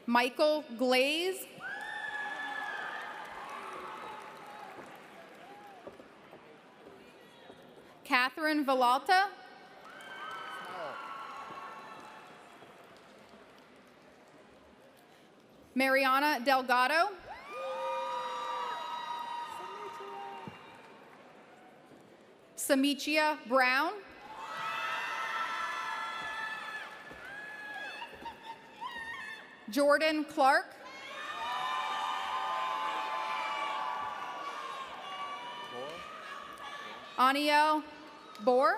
Speaker 2: Michael Glaze. Catherine Villalta. Mariana Delgado. Samichia Brown. Jordan Clark. Aniel Bohr.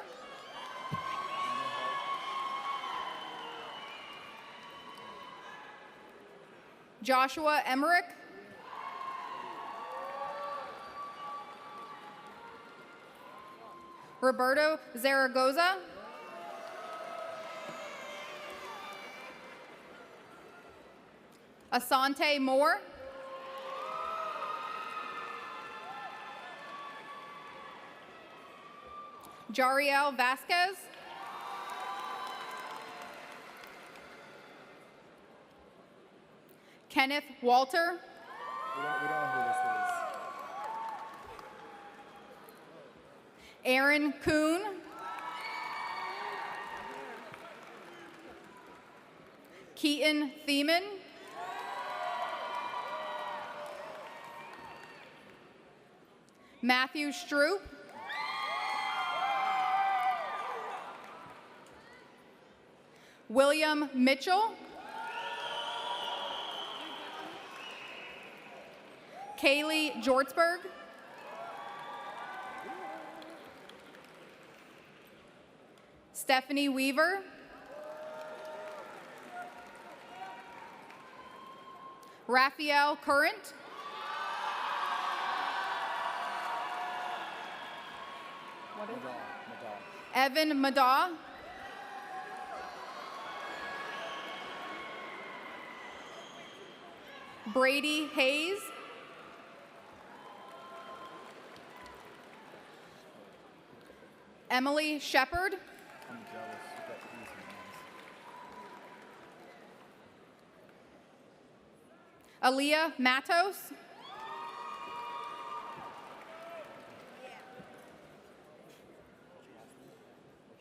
Speaker 2: Joshua Emmerich. Roberto Zaragoza. Asante Moore. Jariel Vasquez. Kenneth Walter.
Speaker 1: We don't know who this is.
Speaker 2: Aaron Kuhn. Keaton Thiemann. Matthew Stroop. William Mitchell. Kaylee Jortsberg. Stephanie Weaver. Raphael Current. What is it? Evan Madaw. Brady Hayes. Emily Shepard.
Speaker 1: I'm jealous. You got easy ones.
Speaker 2: Aaliyah Matos.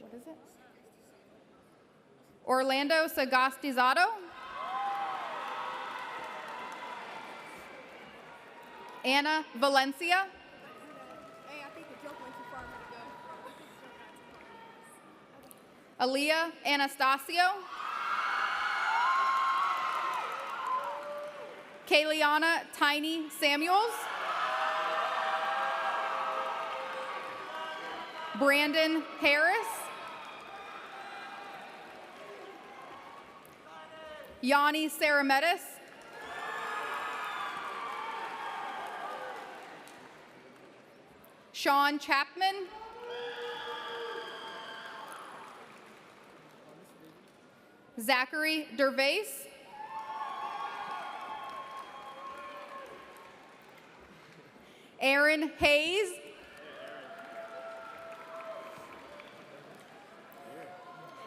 Speaker 2: What is it? Orlando Sagastizado. Anna Valencia.
Speaker 10: Hey, I think the joke went too far.
Speaker 2: Aaliyah Anastasio. Kayliana Tiny Samuels. Brandon Harris. Yanni Sarametis. Sean Chapman. Zachary Dervase. Aaron Hayes.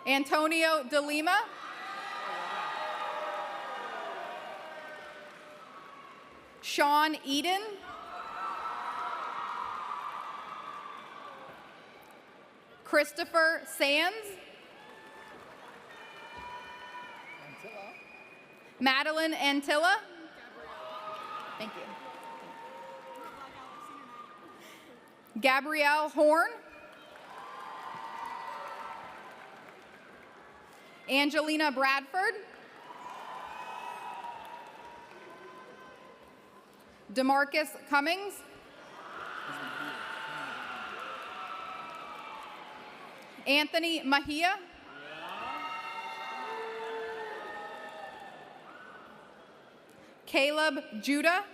Speaker 2: Antonio De Lima. Sean Eden. Christopher Sands. Madeline Antilla. Thank you. Gabrielle Horn. Angelina Bradford. DeMarcus Cummings. Anthony Mahia. Caleb Judah.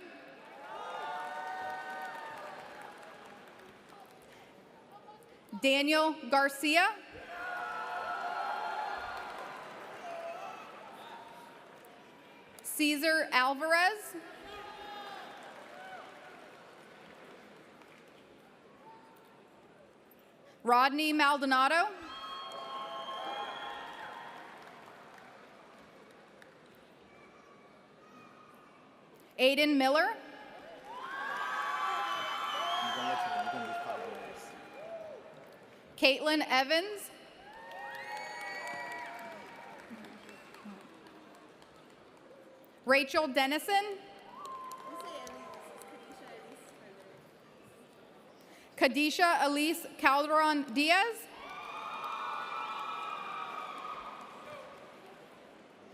Speaker 2: Daniel Garcia. Cesar Alvarez. Rodney Maldonado. Aiden Miller.
Speaker 1: I'm gonna let you know. You're gonna be Cowboys.
Speaker 2: Caitlin Evans. Rachel Dennison. Kadisha Elise Calderon Diaz.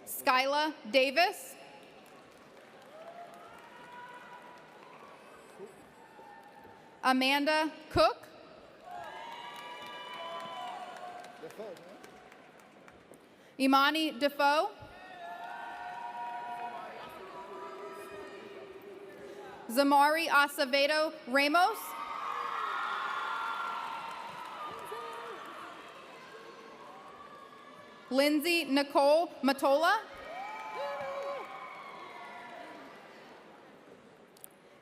Speaker 2: Skyla Davis. Amanda Cook. Imani Defoe. Zamari Acevedo Ramos. Lindsay Nicole Matola.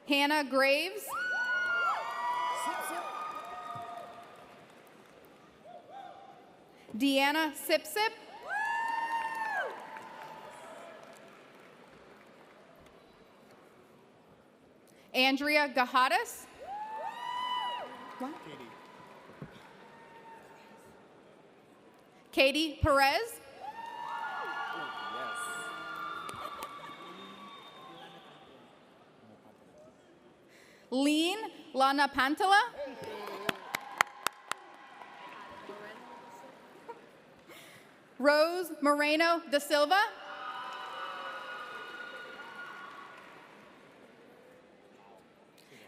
Speaker 2: Hannah Graves. Deanna Sipsip. Andrea Gahadas. Katie Perez. Lean Lana Pantala. Rose Moreno da Silva.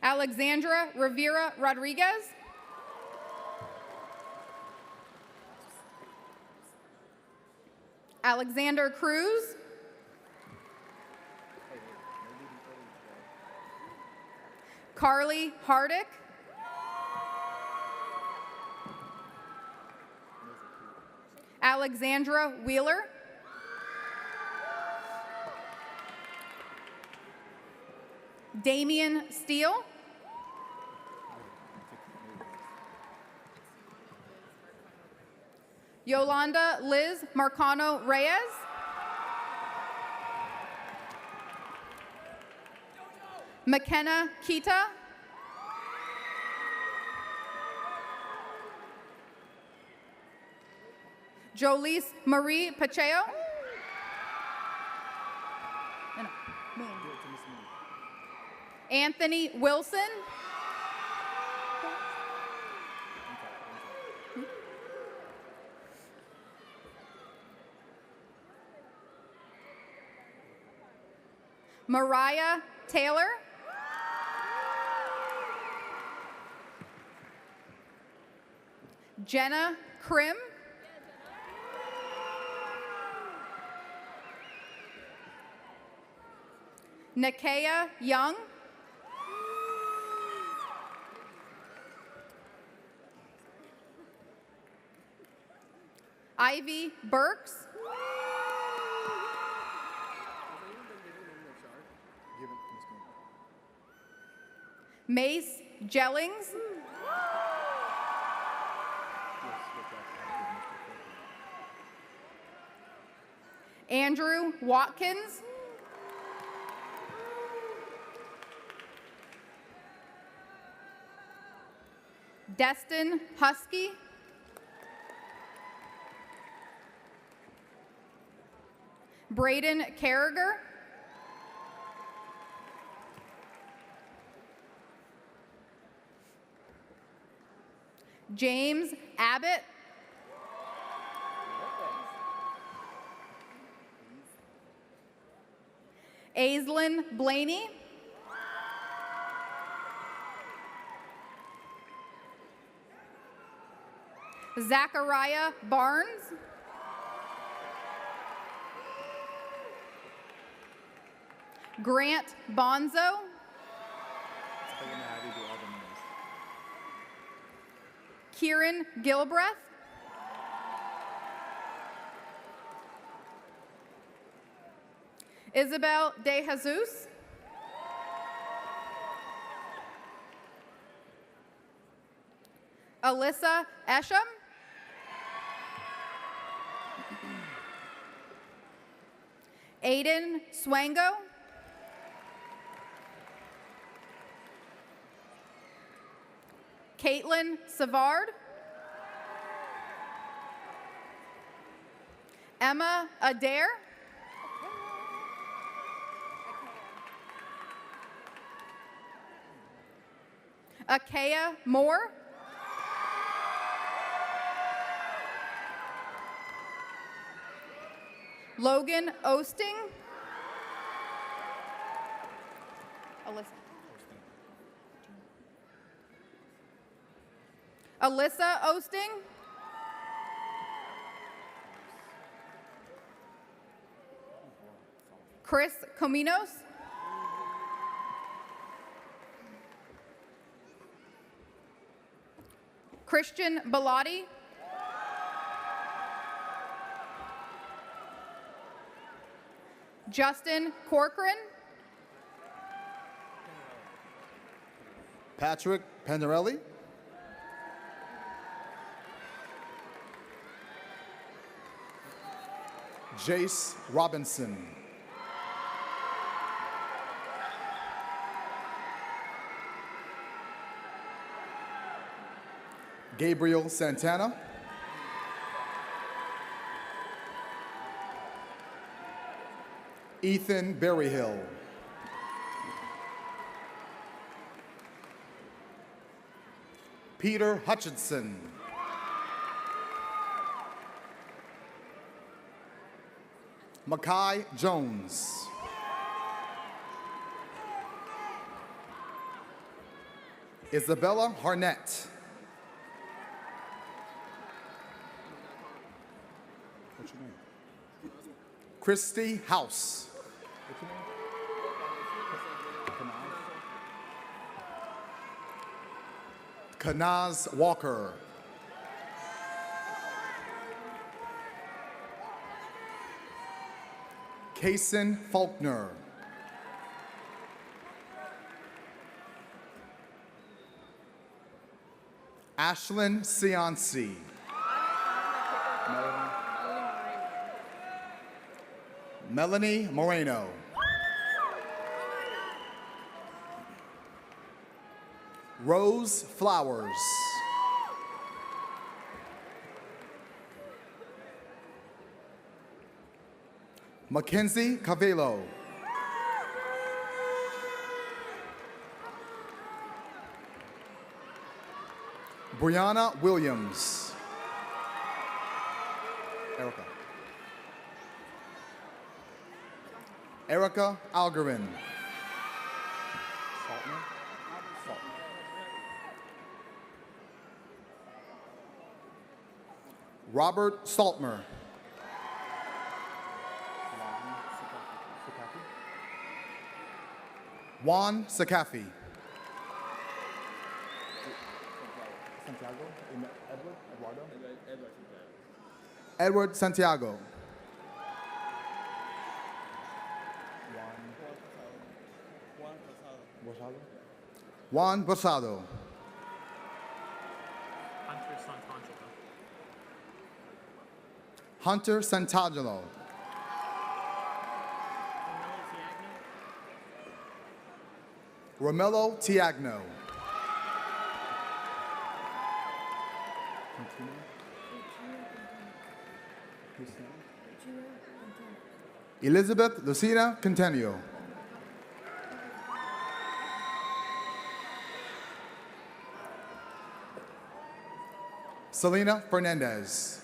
Speaker 2: Alexandra Rivera Rodriguez. Alexander Cruz. Carly Hardick. Alexandra Wheeler. Damian Steele. Yolanda Liz Marcano Reyes. McKenna Kita. Jolise Marie Pacheco. Anthony Wilson. Mariah Taylor. Jenna Krim. Nakaya Young. Ivy Burks. Mace Jellings. Andrew Watkins. Destin Husky. Braden Carriger. James Abbott. Aislinn Blaney. Zachariah Barnes. Grant Bonzo. Kieran Gilbreth. Isabel De Jesus. Alyssa Esham. Aiden Swango. Caitlin Savard. Emma Adair. Akea Moore. Logan Osting. Alyssa Osting. Chris Cominos.
Speaker 11: Christian Bellotti. Justin Corcoran.
Speaker 12: Patrick Pandarelli. Jace Robinson. Gabriel Santana. Ethan Berryhill. Peter Hutchinson. Makai Jones. Isabella Harnett. What's your name? Christy House. What's your name? Kanaz Walker. Kaysen Faulkner. Ashlyn Seancy. Melanie Moreno. Rose Flowers. Mackenzie Cavello. Brianna Williams. Erica Algerin. Robert Saltmer. Juan Sakafi. Edward Santiago. Juan Bosado. Hunter Santangelo. Romello Tiagno. Elizabeth Lucina Centennial. Selena Fernandez.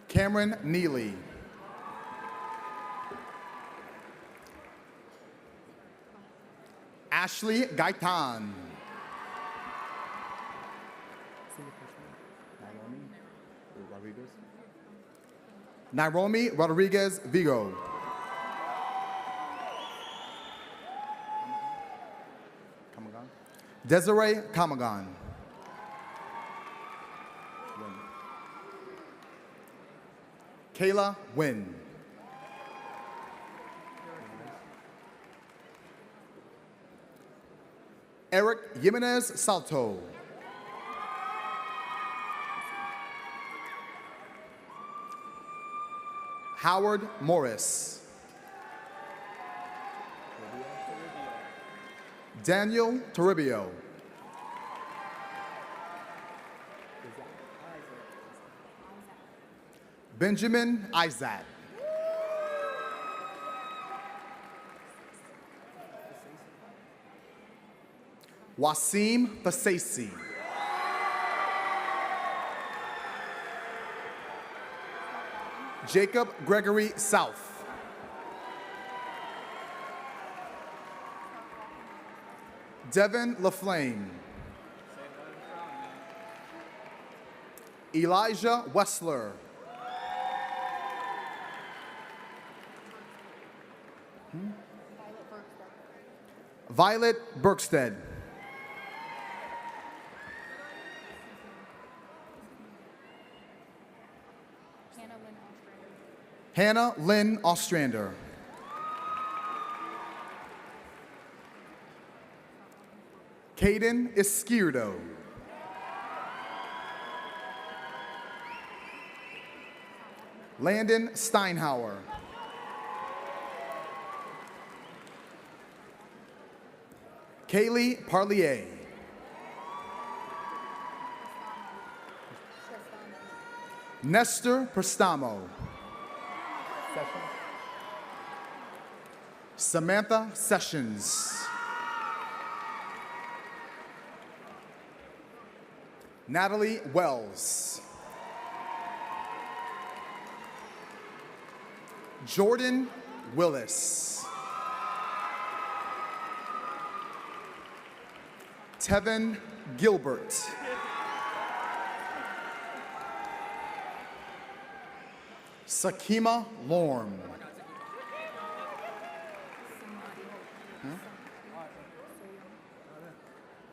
Speaker 12: Cameron Neely. Ashley Gaitan. Nairomi Rodriguez Vigo. Desiree Kamagan. Kayla Wynn. Eric Jimenez Salto. Howard Morris. Daniel Toribio. Benjamin Isaac. Wasim Fasasi. Jacob Gregory South. Devin LaFlame. Elijah Wessler. Violet Berkstead. Hannah Lynn Ostrander. Caden Izquierdo. Landon Steinhauer. Kaylee Parlier. Nestor Prestamo. Samantha Sessions. Natalie Wells. Jordan Willis. Tevin Gilbert. Sakima Lorm.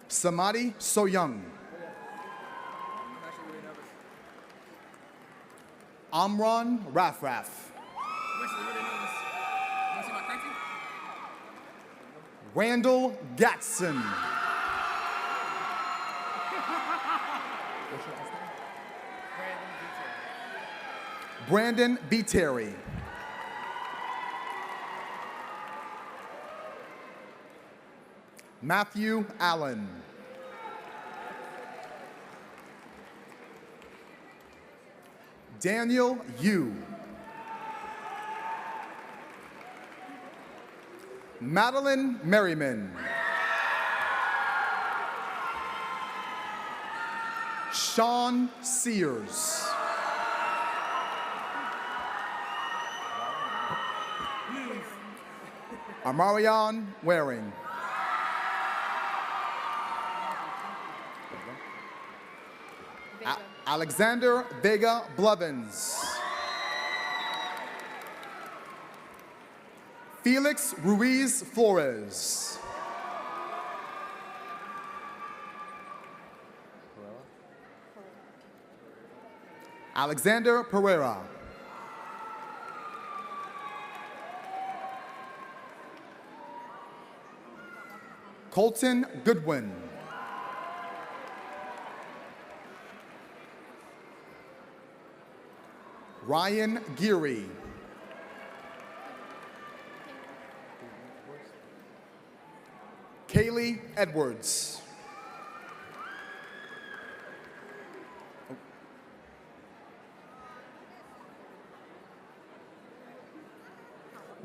Speaker 12: Samadi Soyoung. Amron Rafraf. Randall Gatson. Brandon B. Terry. Matthew Allen. Daniel Yu. Madeline Merriman. Sean Sears. Amarion Waring. Alexander Vega Blevins. Felix Ruiz Flores. Alexander Pereira. Colton Goodwin. Ryan Geary. Kaylee Edwards.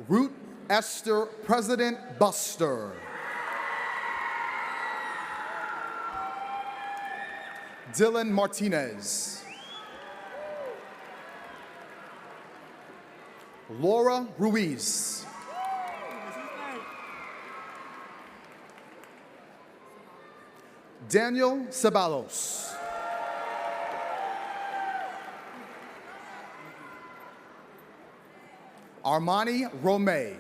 Speaker 12: Ruth Esther President Buster. Dylan Martinez. Laura Ruiz. Daniel Ceballos. Armani Romay.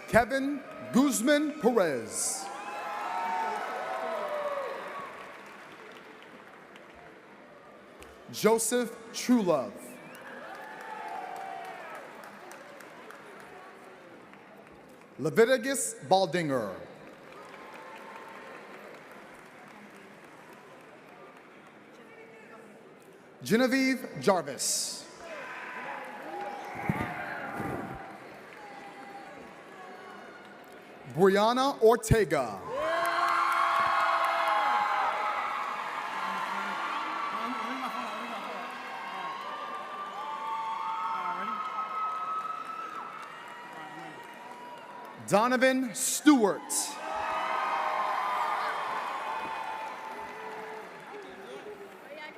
Speaker 12: Kevin Guzman Perez. Joseph Truelove. Leviticus Baldinger. Genevieve Jarvis. Brianna Ortega. Donovan Stewart.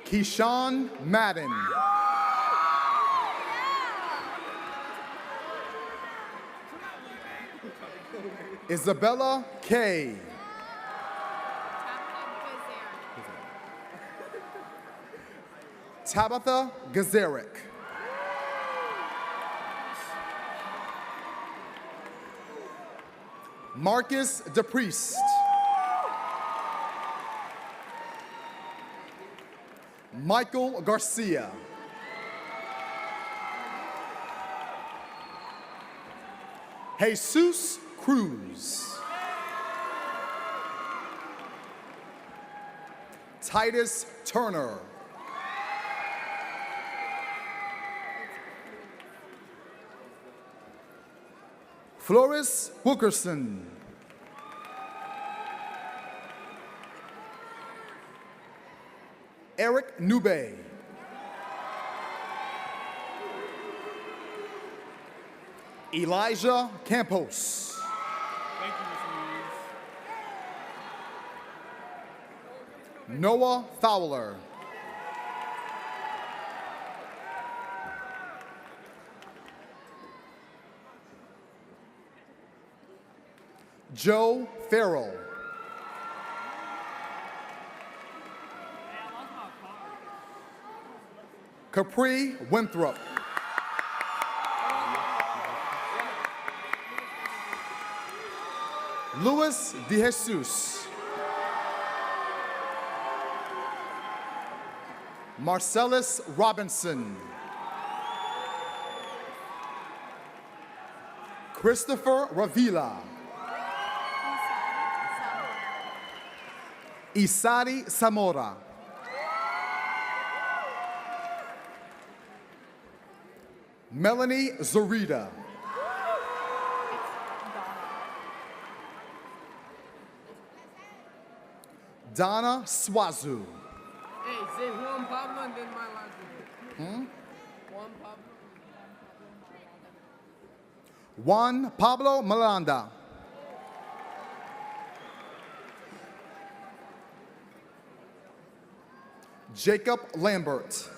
Speaker 12: Keyshawn Madden. Isabella Kay. Tabitha Gazarick. Marcus DePriest. Michael Garcia. Jesus Cruz. Titus Turner. Floris Wilkerson. Eric Nube. Elijah Campos. Noah Fowler. Joe Farrell. Capri Winthrop. Luis De Jesus. Marcellus Robinson. Christopher Ravila. Isari Zamora. Melanie Zorita. Donna Swazu.
Speaker 13: Hey, say Juan Pablo and then my last name. Juan Pablo.
Speaker 12: Juan Pablo Malanda. Jacob Lambert.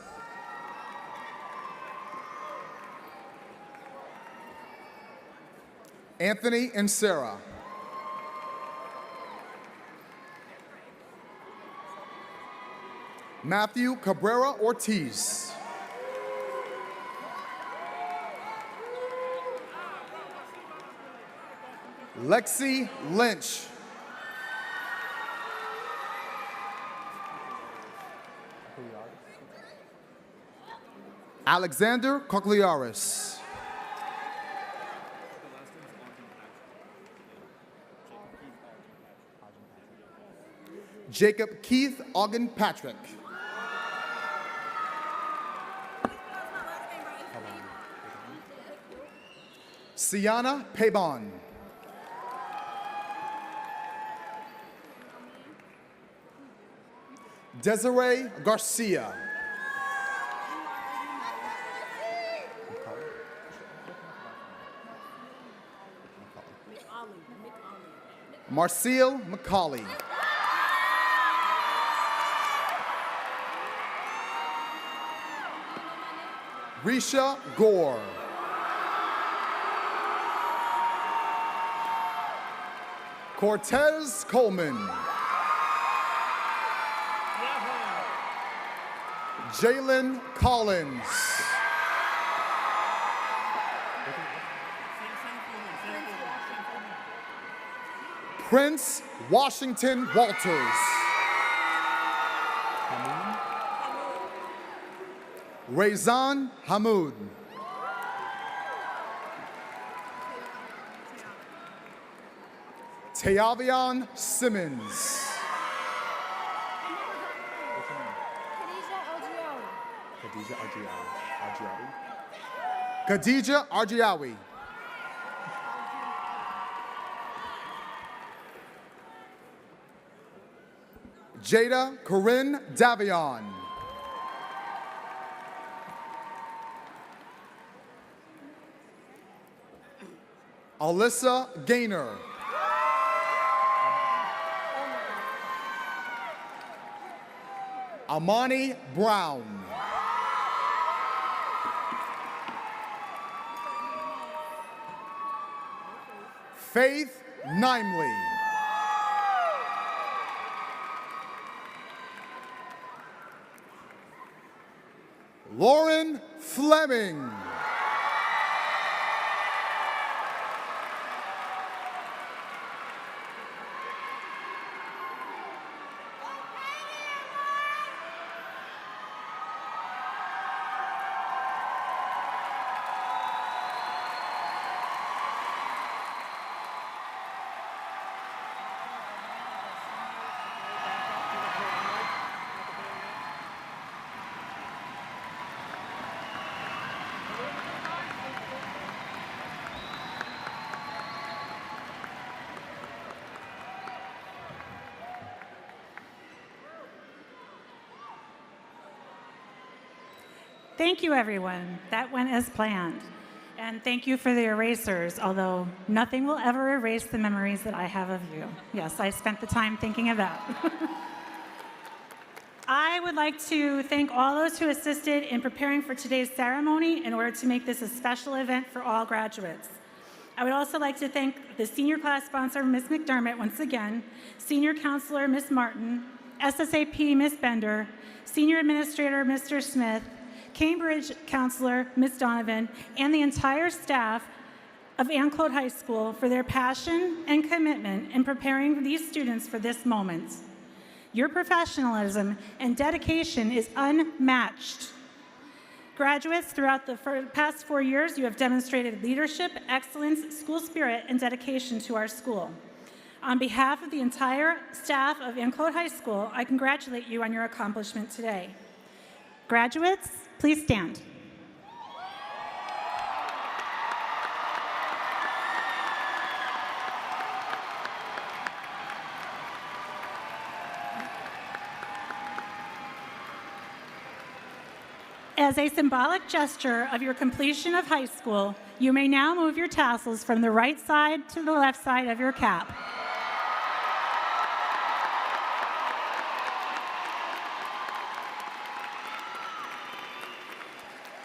Speaker 12: Anthony and Sarah. Matthew Cabrera Ortiz. Lexi Lynch. Alexander Cochlearis. Jacob Keith Ogden Patrick. Sienna Pabon. Desiree Garcia. Marcel McCauley. Risha Gore. Cortez Coleman. Jalen Collins. Prince Washington Walters. Raizan Hamoud. Tayavion Simmons. Khadija Arjiawi. Jada Corinne Davion. Alyssa Gaynor. Amani Brown. Faith Nimely. Lauren Fleming.
Speaker 4: Thank you, everyone. That went as planned. And thank you for the erasers, although nothing will ever erase the memories that I have of you. Yes, I spent the time thinking of that. I would like to thank all those who assisted in preparing for today's ceremony in order to make this a special event for all graduates. I would also like to thank the senior class sponsor, Ms. McDermott, once again, senior counselor, Ms. Martin, SSAP, Ms. Bender, senior administrator, Mr. Smith, Cambridge counselor, Ms. Donovan, and the entire staff of Anclote High School for their passion and commitment in preparing these students for this moment. Your professionalism and dedication is unmatched. Graduates, throughout the past 4 years, you have demonstrated leadership, excellence, school spirit, and dedication to our school. On behalf of the entire staff of Anclote High School, I congratulate you on your accomplishment today. Graduates, please stand. As a symbolic gesture of your completion of high school, you may now move your tassels from the right side to the left side of your cap.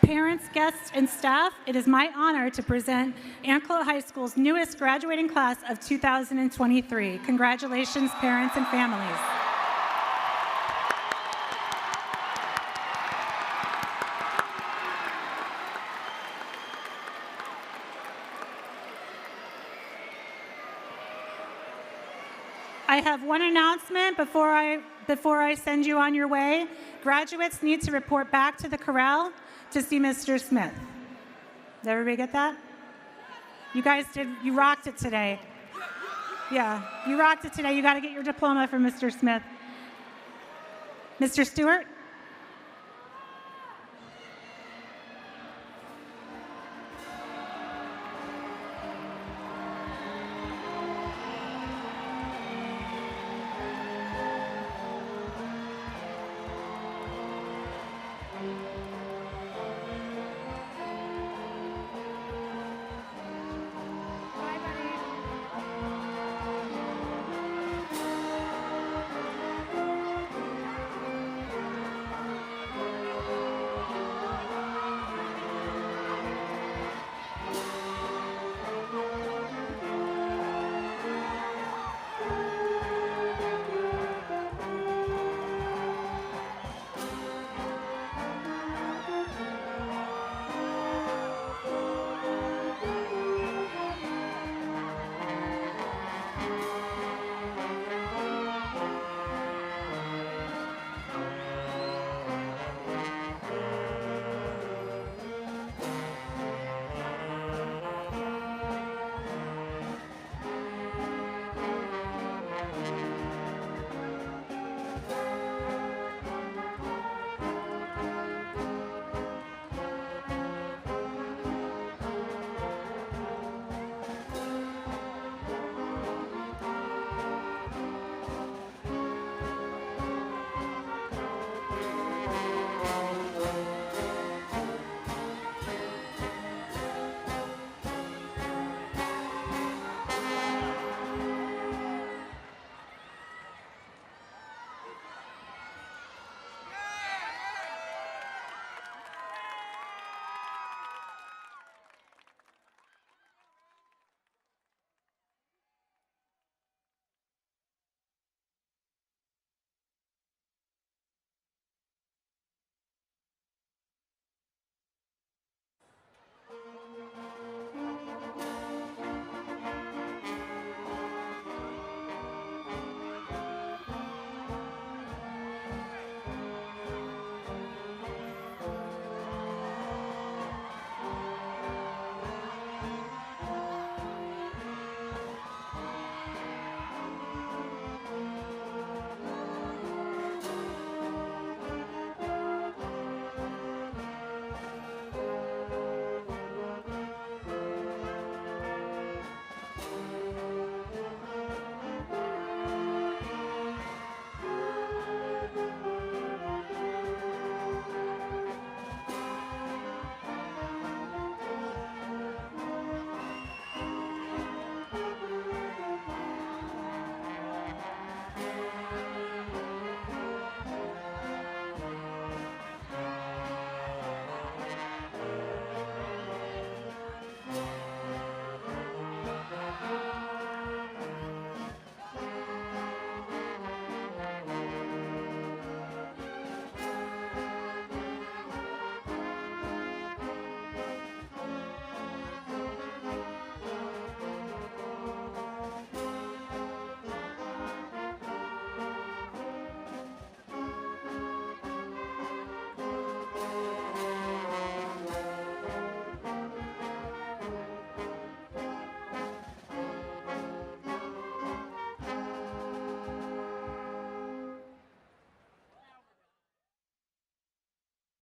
Speaker 4: Parents, guests, and staff, it is my honor to present Anclote High School's newest graduating class of 2023. Congratulations, parents and families. I have one announcement before I send you on your way. Graduates need to report back to the corral to see Mr. Smith. Did everybody get that? You guys you rocked it today. Yeah, you rocked it today. You got to get your diploma from Mr. Smith. Mr. Stewart?